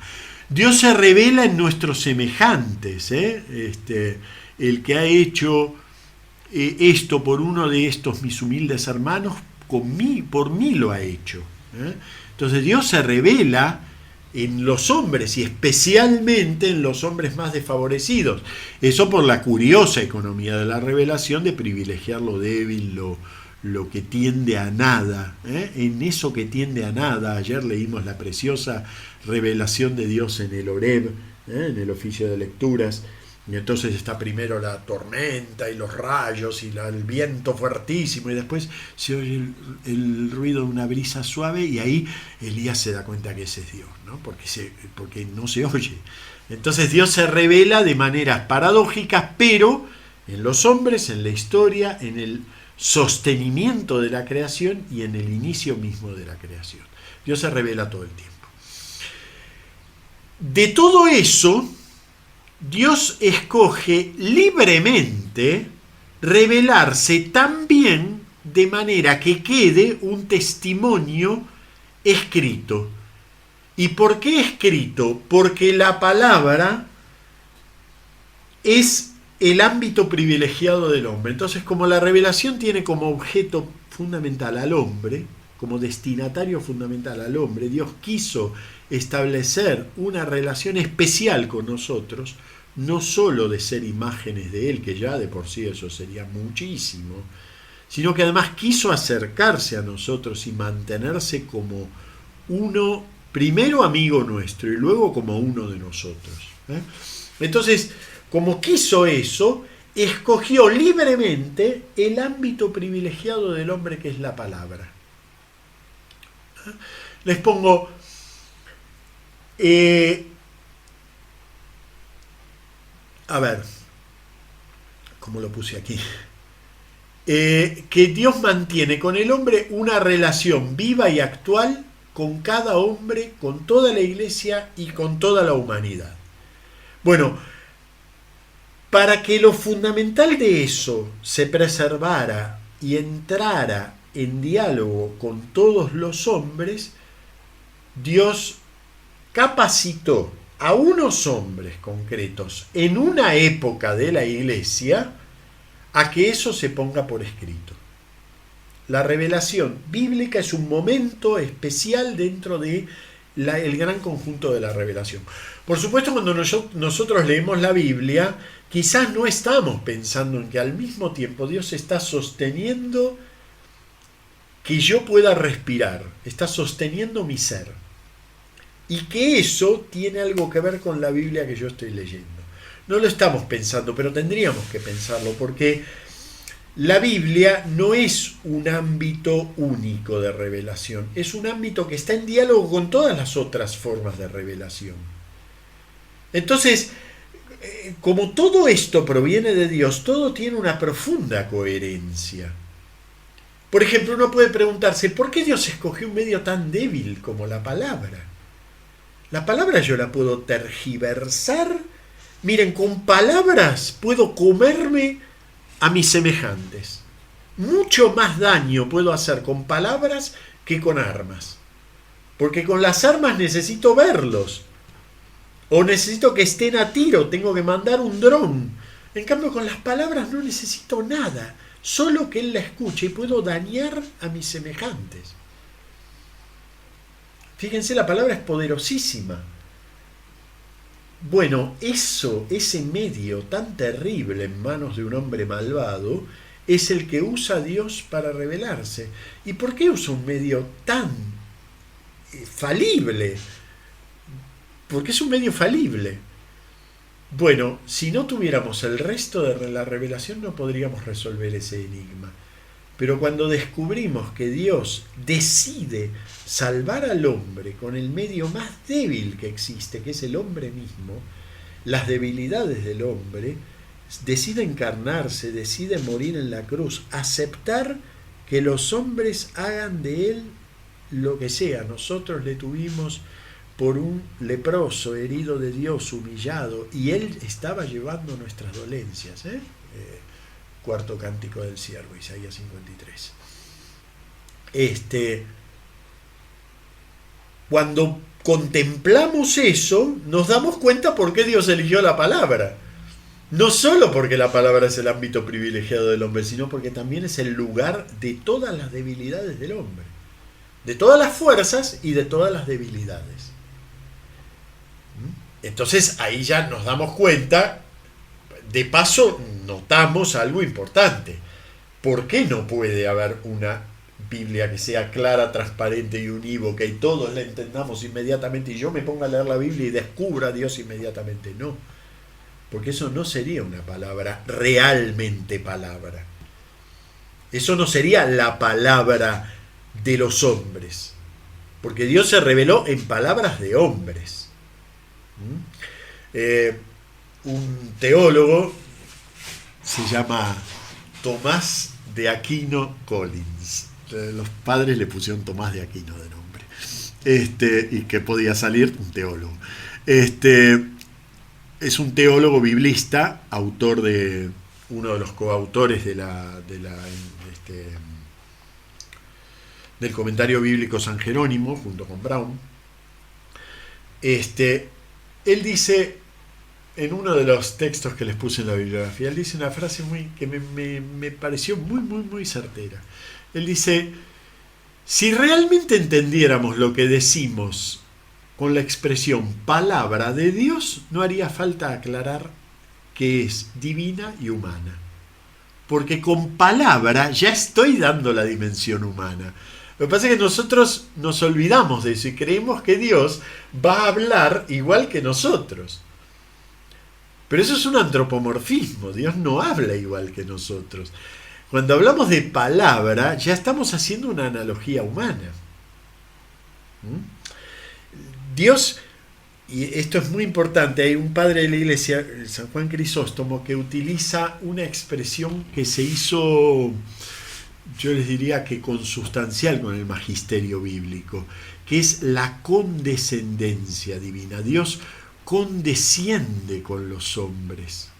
Dios se revela en nuestros semejantes. El que ha hecho esto por uno de estos mis humildes hermanos, por mí lo ha hecho. Entonces Dios se revela en los hombres y especialmente en los hombres más desfavorecidos. Eso por la curiosa economía de la revelación de privilegiar lo débil, lo que tiende a nada. En eso que tiende a nada, ayer leímos la preciosa revelación de Dios en el Oreb, en el oficio de lecturas. Y entonces está primero la tormenta y los rayos y el viento fuertísimo y después se oye el ruido de una brisa suave y ahí Elías se da cuenta que ese es Dios, ¿no? Porque no se oye. Entonces Dios se revela de maneras paradójicas, pero en los hombres, en la historia, en el sostenimiento de la creación y en el inicio mismo de la creación. Dios se revela todo el tiempo. De todo eso, Dios escoge libremente revelarse también de manera que quede un testimonio escrito. ¿Y por qué escrito? Porque la palabra es el ámbito privilegiado del hombre. Entonces, como la revelación tiene como objeto fundamental al hombre, como destinatario fundamental al hombre, Dios quiso establecer una relación especial con nosotros, no solo de ser imágenes de Él, que ya de por sí eso sería muchísimo, sino que además quiso acercarse a nosotros y mantenerse como uno, primero amigo nuestro y luego como uno de nosotros. Entonces, como quiso eso, escogió libremente el ámbito privilegiado del hombre, que es la palabra. Les pongo a ver, ¿cómo lo puse aquí? Que Dios mantiene con el hombre una relación viva y actual con cada hombre, con toda la iglesia y con toda la humanidad. Bueno, para que lo fundamental de eso se preservara y entrara en diálogo con todos los hombres, Dios capacitó a unos hombres concretos en una época de la iglesia a que eso se ponga por escrito. La revelación bíblica es un momento especial dentro de el gran conjunto de la revelación. Por supuesto, cuando nosotros leemos la Biblia, quizás no estamos pensando en que al mismo tiempo Dios está sosteniendo que yo pueda respirar, está sosteniendo mi ser. Y que eso tiene algo que ver con la Biblia que yo estoy leyendo. No lo estamos pensando, pero tendríamos que pensarlo, porque la Biblia no es un ámbito único de revelación, es un ámbito que está en diálogo con todas las otras formas de revelación. Entonces, como todo esto proviene de Dios, todo tiene una profunda coherencia. Por ejemplo, uno puede preguntarse, ¿por qué Dios escogió un medio tan débil como la palabra? La palabra yo la puedo tergiversar. Miren, con palabras puedo comerme a mis semejantes. Mucho más daño puedo hacer con palabras que con armas. Porque con las armas necesito verlos. O necesito que estén a tiro, tengo que mandar un dron. En cambio, con las palabras no necesito nada. Solo que él la escuche y puedo dañar a mis semejantes. Fíjense, la palabra es poderosísima. Bueno, ese medio tan terrible en manos de un hombre malvado, es el que usa Dios para revelarse. ¿Y por qué usa un medio tan falible? Porque es un medio falible. Bueno, si no tuviéramos el resto de la revelación no podríamos resolver ese enigma. Pero cuando descubrimos que Dios decide salvar al hombre con el medio más débil que existe, que es el hombre mismo, las debilidades del hombre, decide encarnarse, decide morir en la cruz, aceptar que los hombres hagan de él lo que sea. Nosotros le tuvimos por un leproso, herido de Dios, humillado, y él estaba llevando nuestras dolencias. Cuarto cántico del siervo, Isaías 53. Cuando contemplamos eso, nos damos cuenta por qué Dios eligió la palabra. No solo porque la palabra es el ámbito privilegiado del hombre, sino porque también es el lugar de todas las debilidades del hombre, de todas las fuerzas y de todas las debilidades. Entonces ahí ya nos damos cuenta. De paso, notamos algo importante. ¿Por qué no puede haber una Biblia que sea clara, transparente y unívoca y todos la entendamos inmediatamente y yo me ponga a leer la Biblia y descubra a Dios inmediatamente? No, porque eso no sería una palabra, realmente palabra. Eso no sería la palabra de los hombres, porque Dios se reveló en palabras de hombres. Un teólogo se llama Tomás de Aquino Collins. Los padres le pusieron Tomás de Aquino de nombre. Y que podía salir un teólogo. Es un teólogo biblista, autor de uno de los coautores del comentario bíblico San Jerónimo, junto con Brown. Él dice, en uno de los textos que les puse en la bibliografía, él dice una frase que me pareció muy certera. Él dice: si realmente entendiéramos lo que decimos con la expresión palabra de Dios, no haría falta aclarar que es divina y humana. Porque con palabra ya estoy dando la dimensión humana. Lo que pasa es que nosotros nos olvidamos de eso y creemos que Dios va a hablar igual que nosotros. Pero eso es un antropomorfismo. Dios no habla igual que nosotros. Cuando hablamos de palabra, ya estamos haciendo una analogía humana. Dios, y esto es muy importante, hay un padre de la iglesia, San Juan Crisóstomo, que utiliza una expresión que se hizo, yo les diría que consubstancial con el magisterio bíblico, que es la condescendencia divina. Dios condesciende con los hombres.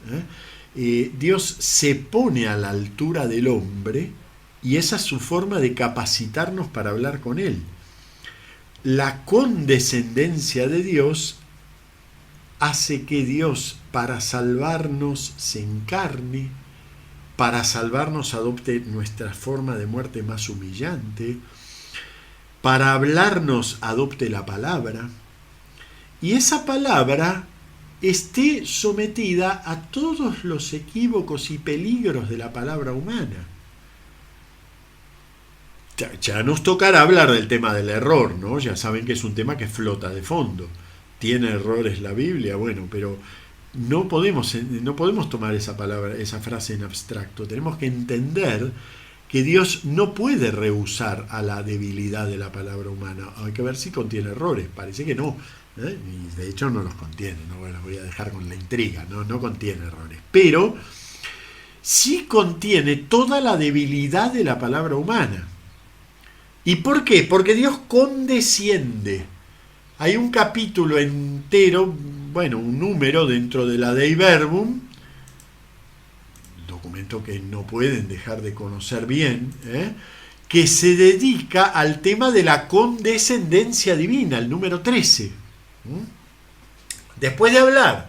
Dios se pone a la altura del hombre y esa es su forma de capacitarnos para hablar con él. La condescendencia de Dios hace que Dios, para salvarnos, se encarne, para salvarnos adopte nuestra forma de muerte más humillante, para hablarnos adopte la palabra, y esa palabra esté sometida a todos los equívocos y peligros de la palabra humana. Ya nos tocará hablar del tema del error, ¿no? Ya saben que es un tema que flota de fondo. ¿Tiene errores la Biblia? Bueno, pero no podemos tomar esa palabra, esa frase en abstracto. Tenemos que entender que Dios no puede rehusar a la debilidad de la palabra humana. Hay que ver si contiene errores. Parece que no. Y de hecho no los contiene. ¿No? Bueno, voy a dejar con la intriga. No contiene errores. Pero sí contiene toda la debilidad de la palabra humana. ¿Y por qué? Porque Dios condesciende. Hay un capítulo entero, un número dentro de la Dei Verbum, documento que no pueden dejar de conocer bien, que se dedica al tema de la condescendencia divina, el número 13. Después de hablar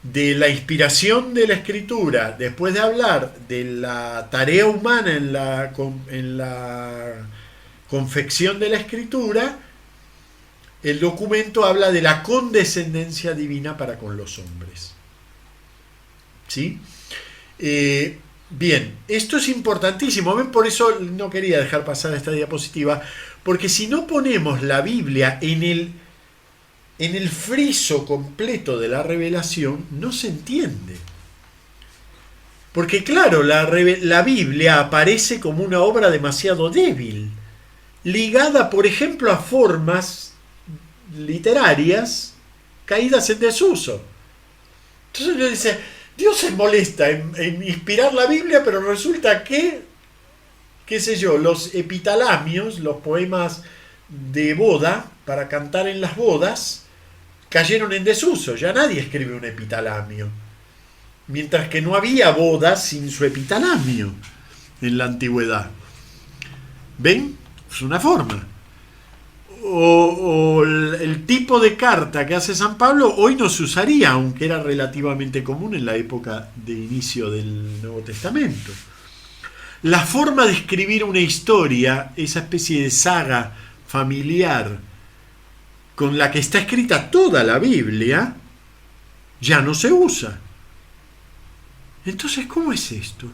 de la inspiración de la Escritura, después de hablar de la tarea humana en la confección de la Escritura, el documento habla de la condescendencia divina para con los hombres. ¿Sí? Bien, esto es importantísimo. ¿Ven? Por eso no quería dejar pasar esta diapositiva, porque si no ponemos la Biblia en el friso completo de la revelación, no se entiende. Porque claro, la Biblia aparece como una obra demasiado débil, ligada, por ejemplo, a formas literarias caídas en desuso. Entonces uno dice, Dios se molesta en inspirar la Biblia, pero resulta que, qué sé yo, los epitalamios, los poemas de boda, para cantar en las bodas, cayeron en desuso. Ya nadie escribe un epitalamio. Mientras que no había bodas sin su epitalamio en la antigüedad. ¿Ven? Es una forma. O el tipo de carta que hace San Pablo hoy no se usaría, aunque era relativamente común en la época de inicio del Nuevo Testamento. La forma de escribir una historia, esa especie de saga familiar con la que está escrita toda la Biblia, ya no se usa. Entonces, ¿cómo es esto?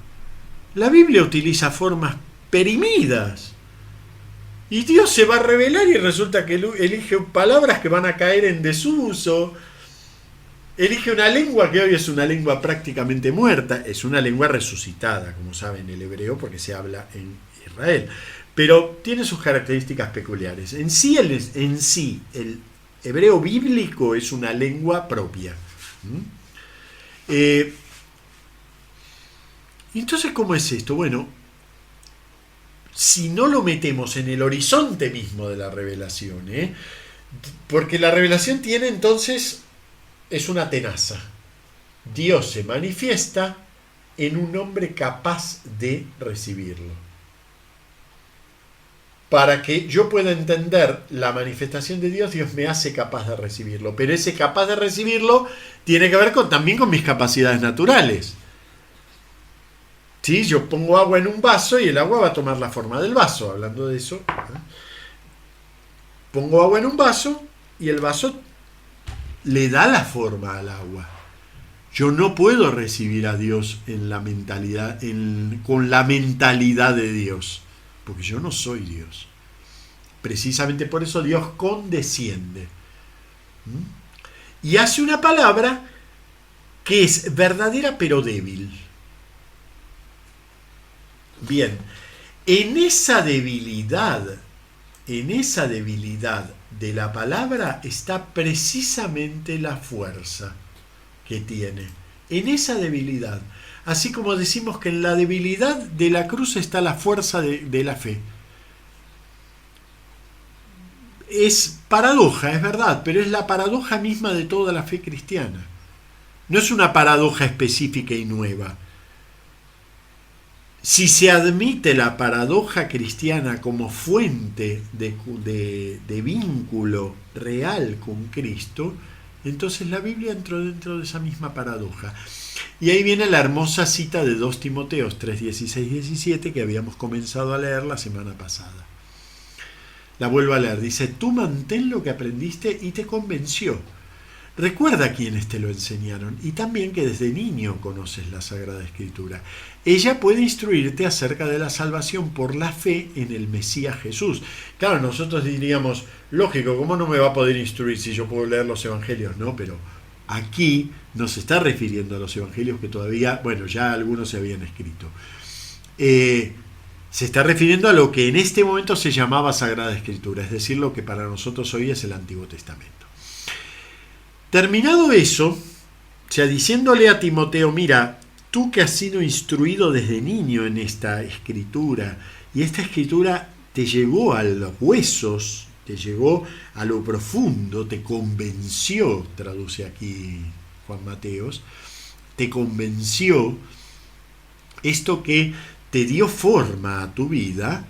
La Biblia utiliza formas perimidas. Y Dios se va a revelar y resulta que elige palabras que van a caer en desuso. Elige una lengua que hoy es una lengua prácticamente muerta. Es una lengua resucitada, como saben, el hebreo, porque se habla en Israel. Pero tiene sus características peculiares. En sí el hebreo bíblico es una lengua propia. Entonces, ¿cómo es esto? Bueno, si no lo metemos en el horizonte mismo de la revelación, porque la revelación tiene entonces, es una tenaza. Dios se manifiesta en un hombre capaz de recibirlo. Para que yo pueda entender la manifestación de Dios, Dios me hace capaz de recibirlo. Pero ese capaz de recibirlo tiene que ver también con mis capacidades naturales. ¿Sí? Yo pongo agua en un vaso y el agua va a tomar la forma del vaso. Hablando de eso, pongo agua en un vaso y el vaso le da la forma al agua. Yo no puedo recibir a Dios en la mentalidad, con la mentalidad de Dios, porque yo no soy Dios. Precisamente por eso Dios condesciende. Y hace una palabra que es verdadera pero débil. Bien, en esa debilidad de la palabra está precisamente la fuerza que tiene. En esa debilidad. Así como decimos que en la debilidad de la cruz está la fuerza de la fe. Es paradoja, es verdad, pero es la paradoja misma de toda la fe cristiana. No es una paradoja específica y nueva. Si se admite la paradoja cristiana como fuente de vínculo real con Cristo, entonces la Biblia entró dentro de esa misma paradoja. Y ahí viene la hermosa cita de 2 Timoteos 3, 16, 17 que habíamos comenzado a leer la semana pasada. La vuelvo a leer. Dice, tú mantén lo que aprendiste y te convenció. Recuerda quienes te lo enseñaron y también que desde niño conoces la Sagrada Escritura. Ella puede instruirte acerca de la salvación por la fe en el Mesías Jesús. Claro, nosotros diríamos, lógico, ¿cómo no me va a poder instruir si yo puedo leer los evangelios? No, pero aquí nos está refiriendo a los evangelios que todavía, bueno, ya algunos se habían escrito. Se está refiriendo a lo que en este momento se llamaba Sagrada Escritura, es decir, lo que para nosotros hoy es el Antiguo Testamento. Terminado eso, o sea, diciéndole a Timoteo, mira, tú que has sido instruido desde niño en esta escritura, y esta escritura te llegó a los huesos, te llegó a lo profundo, te convenció, traduce aquí Juan Mateos, te convenció, esto que te dio forma a tu vida,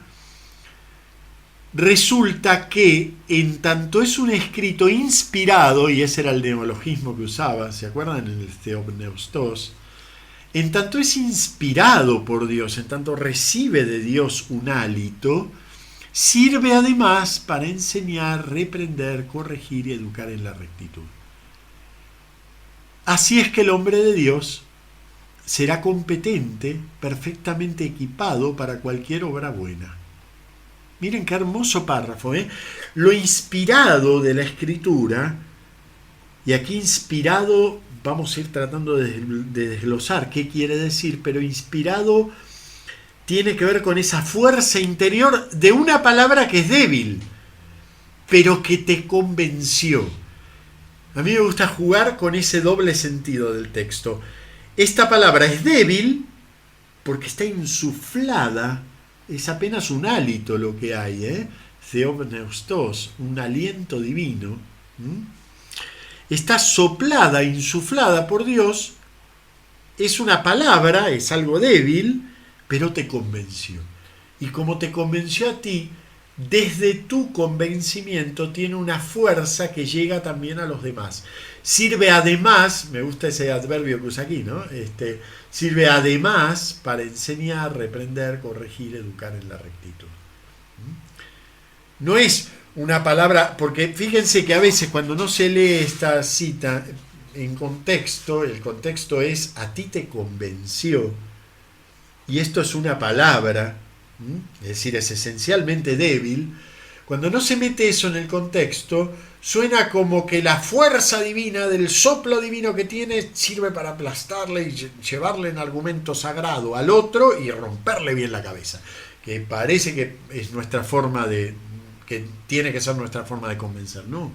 resulta que en tanto es un escrito inspirado, y ese era el neologismo que usaba, ¿se acuerdan? En el Theopneustos, en tanto es inspirado por Dios, en tanto recibe de Dios un hálito, sirve además para enseñar, reprender, corregir y educar en la rectitud. Así es que el hombre de Dios será competente, perfectamente equipado para cualquier obra buena. Miren qué hermoso párrafo, ¿eh? Lo inspirado de la Escritura, y aquí inspirado, vamos a ir tratando de desglosar qué quiere decir, pero inspirado tiene que ver con esa fuerza interior de una palabra que es débil, pero que te convenció. A mí me gusta jugar con ese doble sentido del texto. Esta palabra es débil porque está insuflada. Es apenas un hálito lo que hay, Theopneustos, un aliento divino. Está soplada, insuflada por Dios. Es una palabra, es algo débil, pero te convenció. Y como te convenció a ti, desde tu convencimiento tiene una fuerza que llega también a los demás. Sirve además, me gusta ese adverbio que usa aquí, ¿no? Sirve además para enseñar, reprender, corregir, educar en la rectitud. No es una palabra, porque fíjense que a veces cuando no se lee esta cita en contexto, el contexto es a ti te convenció, y esto es una palabra, es decir, es esencialmente débil. Cuando no se mete eso en el contexto, suena como que la fuerza divina, del soplo divino que tiene, sirve para aplastarle y llevarle en argumento sagrado al otro y romperle bien la cabeza. Que parece que es nuestra forma que tiene que ser nuestra forma de convencer. No,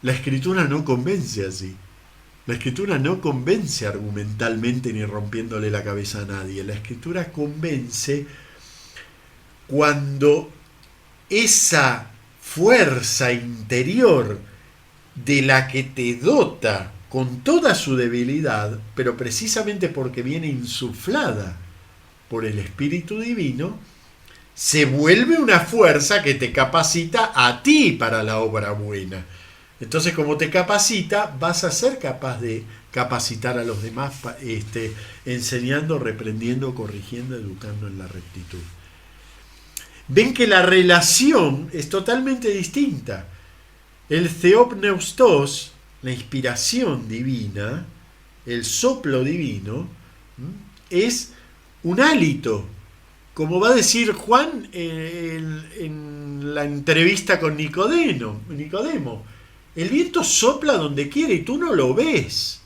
la Escritura no convence así. La Escritura no convence argumentalmente ni rompiéndole la cabeza a nadie. La Escritura convence cuando esa fuerza interior de la que te dota con toda su debilidad, pero precisamente porque viene insuflada por el Espíritu Divino, se vuelve una fuerza que te capacita a ti para la obra buena. Entonces, como te capacita, vas a ser capaz de capacitar a los demás, enseñando, reprendiendo, corrigiendo, educando en la rectitud. Ven que la relación es totalmente distinta. El theopneustos, la inspiración divina, el soplo divino, es un hálito. Como va a decir Juan en la entrevista con Nicodemo, el viento sopla donde quiere y tú no lo ves.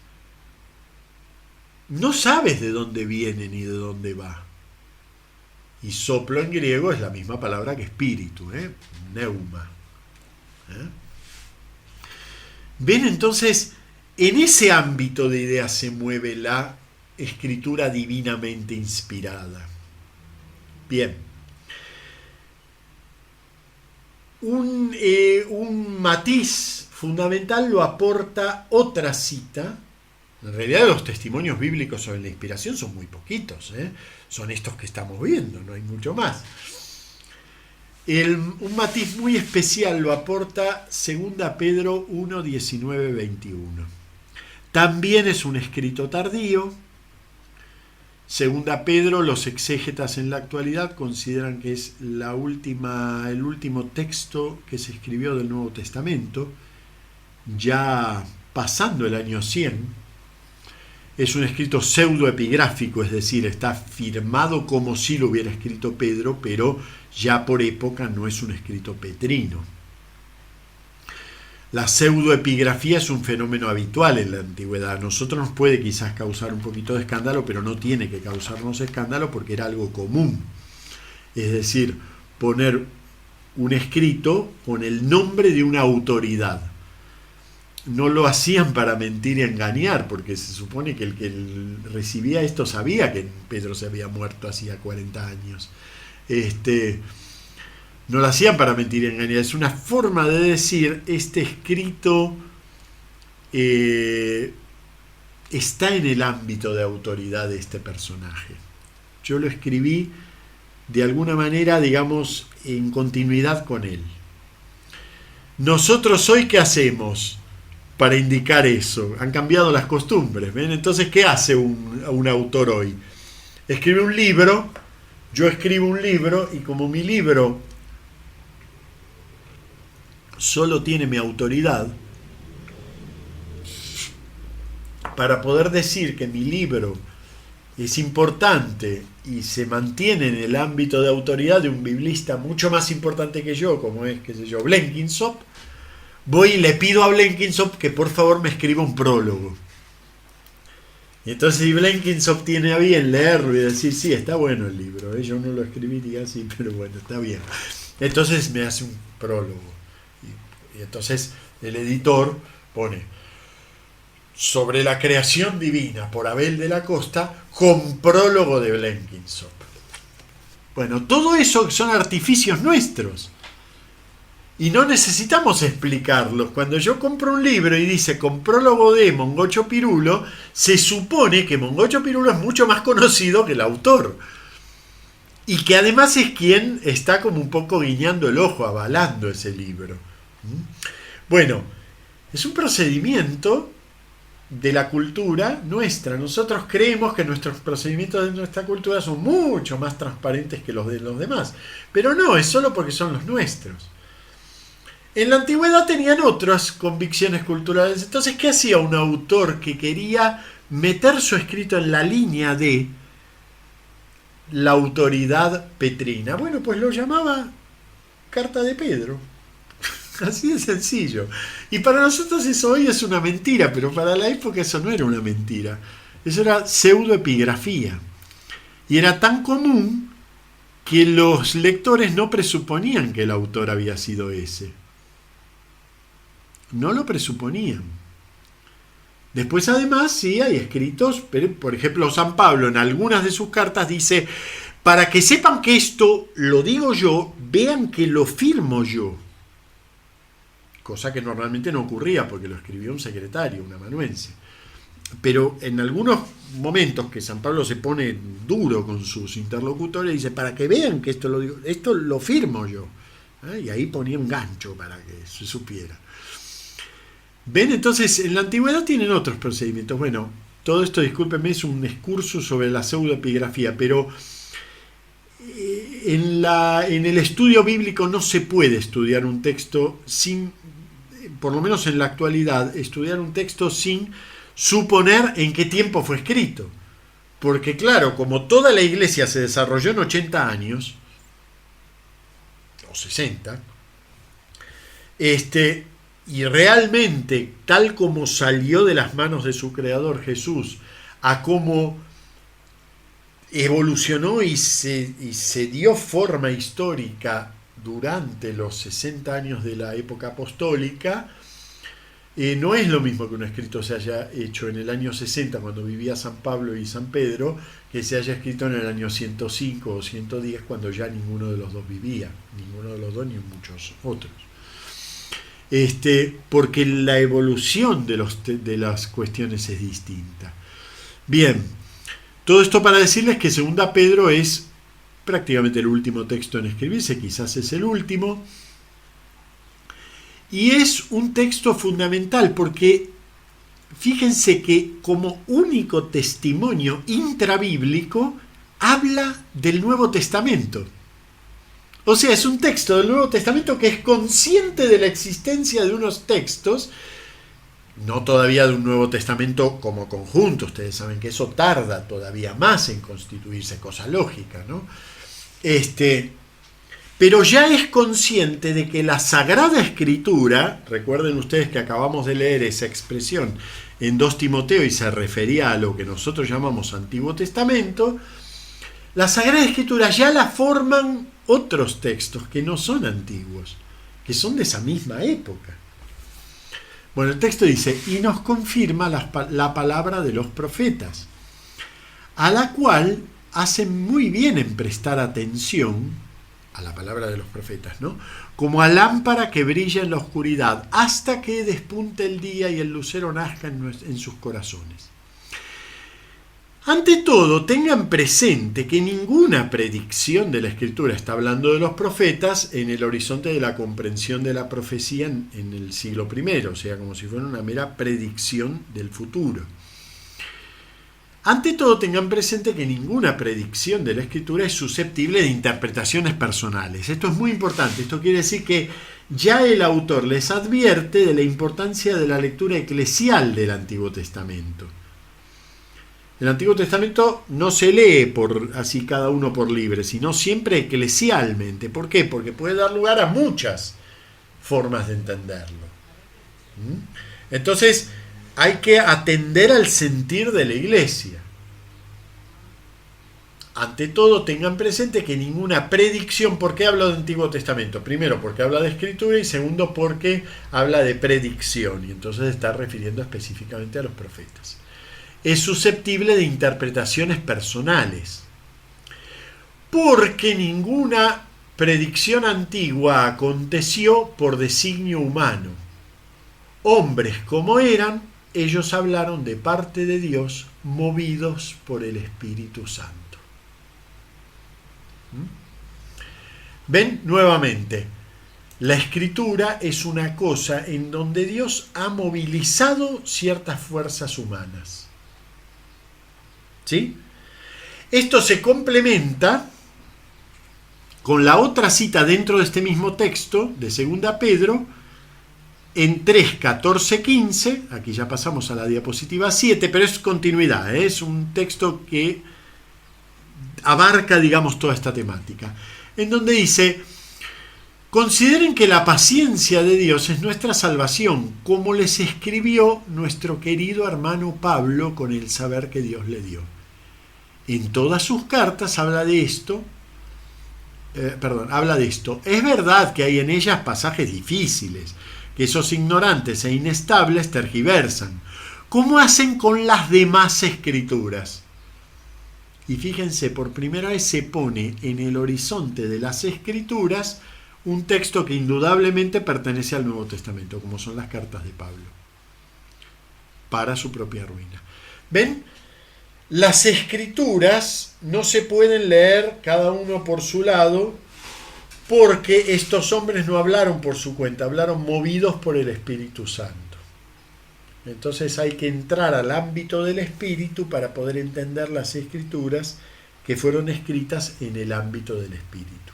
No sabes de dónde viene ni de dónde va. Y soplo en griego es la misma palabra que espíritu, neuma. ¿Ven? Entonces, en ese ámbito de ideas se mueve la escritura divinamente inspirada. Bien. Un matiz fundamental lo aporta otra cita. En realidad los testimonios bíblicos sobre la inspiración son muy poquitos, son estos que estamos viendo, no hay mucho más. Un matiz muy especial lo aporta 2 Pedro 1, 19, 21. También es un escrito tardío. 2 Pedro, los exégetas en la actualidad consideran que es el último texto que se escribió del Nuevo Testamento, ya pasando el año 100. Es un escrito pseudoepigráfico, es decir, está firmado como si lo hubiera escrito Pedro, pero ya por época no es un escrito petrino. La pseudoepigrafía es un fenómeno habitual en la antigüedad. A nosotros nos puede quizás causar un poquito de escándalo, pero no tiene que causarnos escándalo porque era algo común. Es decir, poner un escrito con el nombre de una autoridad. No lo hacían para mentir y engañar, porque se supone que el que recibía esto sabía que Pedro se había muerto hacía 40 años. No lo hacían para mentir y engañar, es una forma de decir, este escrito está en el ámbito de autoridad de este personaje. Yo lo escribí de alguna manera, digamos, en continuidad con él. Nosotros hoy, ¿qué hacemos para indicar eso? Han cambiado las costumbres, ¿ven? Entonces, ¿qué hace un autor hoy? Escribe un libro, yo escribo un libro, y como mi libro solo tiene mi autoridad, para poder decir que mi libro es importante y se mantiene en el ámbito de autoridad de un biblista mucho más importante que yo, como es, qué sé yo, Blenkinsop, voy y le pido a Blenkinsop que por favor me escriba un prólogo. Y entonces si Blenkinsop tiene a bien leerlo y decir, sí, está bueno el libro, yo no lo escribiría así, pero bueno, está bien. Entonces me hace un prólogo. Y entonces el editor pone sobre la creación divina por Abel de la Costa con prólogo de Blenkinsop. Bueno, todo eso son artificios nuestros y no necesitamos explicarlos. Cuando yo compro un libro y dice con prólogo de Mongocho Pirulo, se supone que Mongocho Pirulo es mucho más conocido que el autor y que además es quien está como un poco guiñando el ojo, avalando ese libro. Bueno, es un procedimiento de la cultura nuestra. Nosotros creemos que nuestros procedimientos de nuestra cultura son mucho más transparentes que los de los demás, pero no, es solo porque son los nuestros. En la antigüedad tenían otras convicciones culturales. Entonces, ¿qué hacía un autor que quería meter su escrito en la línea de la autoridad petrina? Bueno, pues lo llamaba Carta de Pedro. Así de sencillo. Y para nosotros eso hoy es una mentira, pero para la época eso no era una mentira. Eso era pseudoepigrafía. Y era tan común que los lectores no presuponían que el autor había sido ese. No lo presuponían. Después además sí hay escritos, pero, por ejemplo San Pablo en algunas de sus cartas dice: Para que sepan que esto lo digo yo, vean que lo firmo yo. Cosa que normalmente no ocurría porque lo escribió un secretario, un amanuense. Pero en algunos momentos que San Pablo se pone duro con sus interlocutores, dice, para que vean que esto lo digo, esto lo firmo yo. Y ahí ponía un gancho para que se supiera. ¿Ven? Entonces, en la antigüedad tienen otros procedimientos. Bueno, todo esto, discúlpenme, es un excursus sobre la pseudoepigrafía, pero en el estudio bíblico no se puede estudiar un texto sin, por lo menos en la actualidad, estudiar un texto sin suponer en qué tiempo fue escrito. Porque claro, como toda la iglesia se desarrolló en 80 años, o 60, y realmente, tal como salió de las manos de su creador Jesús, a cómo evolucionó y se dio forma histórica durante los 60 años de la época apostólica, no es lo mismo que un escrito se haya hecho en el año 60, cuando vivía San Pablo y San Pedro, que se haya escrito en el año 105 o 110, cuando ya ninguno de los dos vivía, ninguno de los dos ni muchos otros. Porque la evolución de las cuestiones es distinta. Bien, todo esto para decirles que 2 Pedro es prácticamente el último texto en escribirse, quizás es el último, y es un texto fundamental porque fíjense que como único testimonio intrabíblico habla del Nuevo Testamento. O sea, es un texto del Nuevo Testamento que es consciente de la existencia de unos textos, no todavía de un Nuevo Testamento como conjunto, ustedes saben que eso tarda todavía más en constituirse, cosa lógica, ¿no? Pero ya es consciente de que la Sagrada Escritura, recuerden ustedes que acabamos de leer esa expresión en 2 Timoteo y se refería a lo que nosotros llamamos Antiguo Testamento, la Sagrada Escritura ya la forman otros textos que no son antiguos, que son de esa misma época. Bueno, el texto dice, y nos confirma la palabra de los profetas, a la cual hacen muy bien en prestar atención, a la palabra de los profetas, ¿no? Como a lámpara que brilla en la oscuridad, hasta que despunte el día y el lucero nazca en sus corazones. Ante todo, tengan presente que ninguna predicción de la Escritura, está hablando de los profetas, en el horizonte de la comprensión de la profecía en el siglo I, o sea, como si fuera una mera predicción del futuro. Ante todo, tengan presente que ninguna predicción de la Escritura es susceptible de interpretaciones personales. Esto es muy importante. Esto quiere decir que ya el autor les advierte de la importancia de la lectura eclesial del Antiguo Testamento. El Antiguo Testamento no se lee así cada uno por libre, sino siempre eclesialmente. ¿Por qué? Porque puede dar lugar a muchas formas de entenderlo. Entonces, hay que atender al sentir de la Iglesia. Ante todo, tengan presente que ninguna predicción, ¿por qué habla del Antiguo Testamento? Primero, porque habla de Escritura, y segundo, porque habla de predicción, y entonces está refiriendo específicamente a los profetas. Es susceptible de interpretaciones personales, porque ninguna predicción antigua aconteció por designio humano. Hombres como eran, ellos hablaron de parte de Dios, movidos por el Espíritu Santo. ¿Ven? Nuevamente, la Escritura es una cosa en donde Dios ha movilizado ciertas fuerzas humanas. ¿Sí? Esto se complementa con la otra cita dentro de este mismo texto de 2 Pedro en 3, 14, 15, aquí ya pasamos a la diapositiva 7, pero es continuidad, es un texto que abarca, digamos, toda esta temática, en donde dice, consideren que la paciencia de Dios es nuestra salvación, como les escribió nuestro querido hermano Pablo con el saber que Dios le dio. En todas sus cartas habla de esto. Es verdad que hay en ellas pasajes difíciles, que esos ignorantes e inestables tergiversan, como hacen con las demás escrituras. y fíjense, por primera vez se pone en el horizonte de las Escrituras un texto que indudablemente pertenece al Nuevo Testamento, como son las cartas de Pablo, para su propia ruina. ¿Ven? Las Escrituras no se pueden leer cada uno por su lado, porque estos hombres no hablaron por su cuenta, hablaron movidos por el Espíritu Santo. Entonces hay que entrar al ámbito del Espíritu para poder entender las Escrituras que fueron escritas en el ámbito del Espíritu.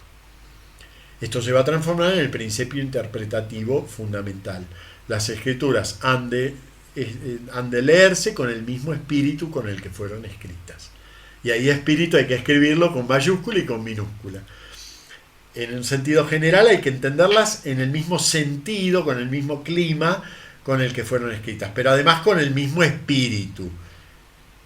Esto se va a transformar en el principio interpretativo fundamental. Las Escrituras han de leerse con el mismo espíritu con el que fueron escritas. Y ahí espíritu hay que escribirlo con mayúscula y con minúscula. En un sentido general hay que entenderlas en el mismo sentido, con el mismo clima con el que fueron escritas, pero además con el mismo espíritu.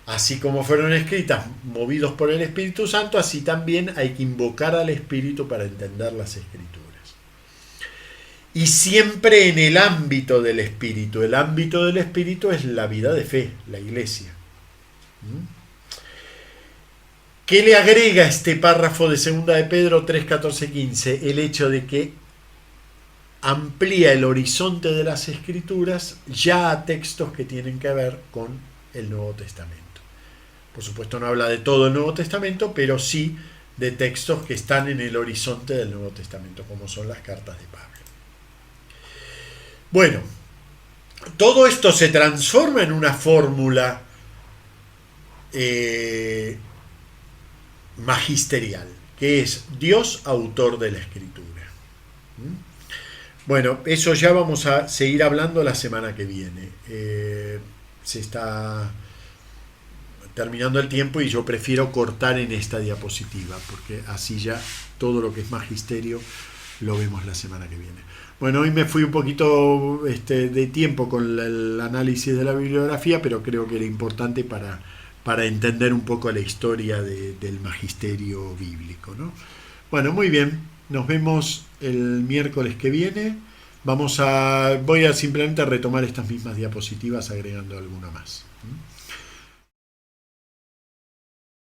Así como fueron escritas movidos por el Espíritu Santo, así también hay que invocar al Espíritu para entender las Escrituras. Y siempre en el ámbito del Espíritu. El ámbito del Espíritu es la vida de fe, la iglesia. ¿Qué le agrega este párrafo de 2 de Pedro 3, 14, 15? El hecho de que amplía el horizonte de las Escrituras ya a textos que tienen que ver con el Nuevo Testamento. Por supuesto no habla de todo el Nuevo Testamento, pero sí de textos que están en el horizonte del Nuevo Testamento, como son las cartas de Pablo. Bueno, todo esto se transforma en una fórmula magisterial, que es Dios autor de la Escritura. Bueno, eso ya vamos a seguir hablando la semana que viene. Se está terminando el tiempo y yo prefiero cortar en esta diapositiva, porque así ya todo lo que es magisterio lo vemos la semana que viene. Bueno, hoy me fui un poquito de tiempo con el análisis de la bibliografía, pero creo que era importante para entender un poco la historia del magisterio bíblico, ¿no? Bueno, muy bien, nos vemos el miércoles que viene. Voy a simplemente retomar estas mismas diapositivas agregando alguna más.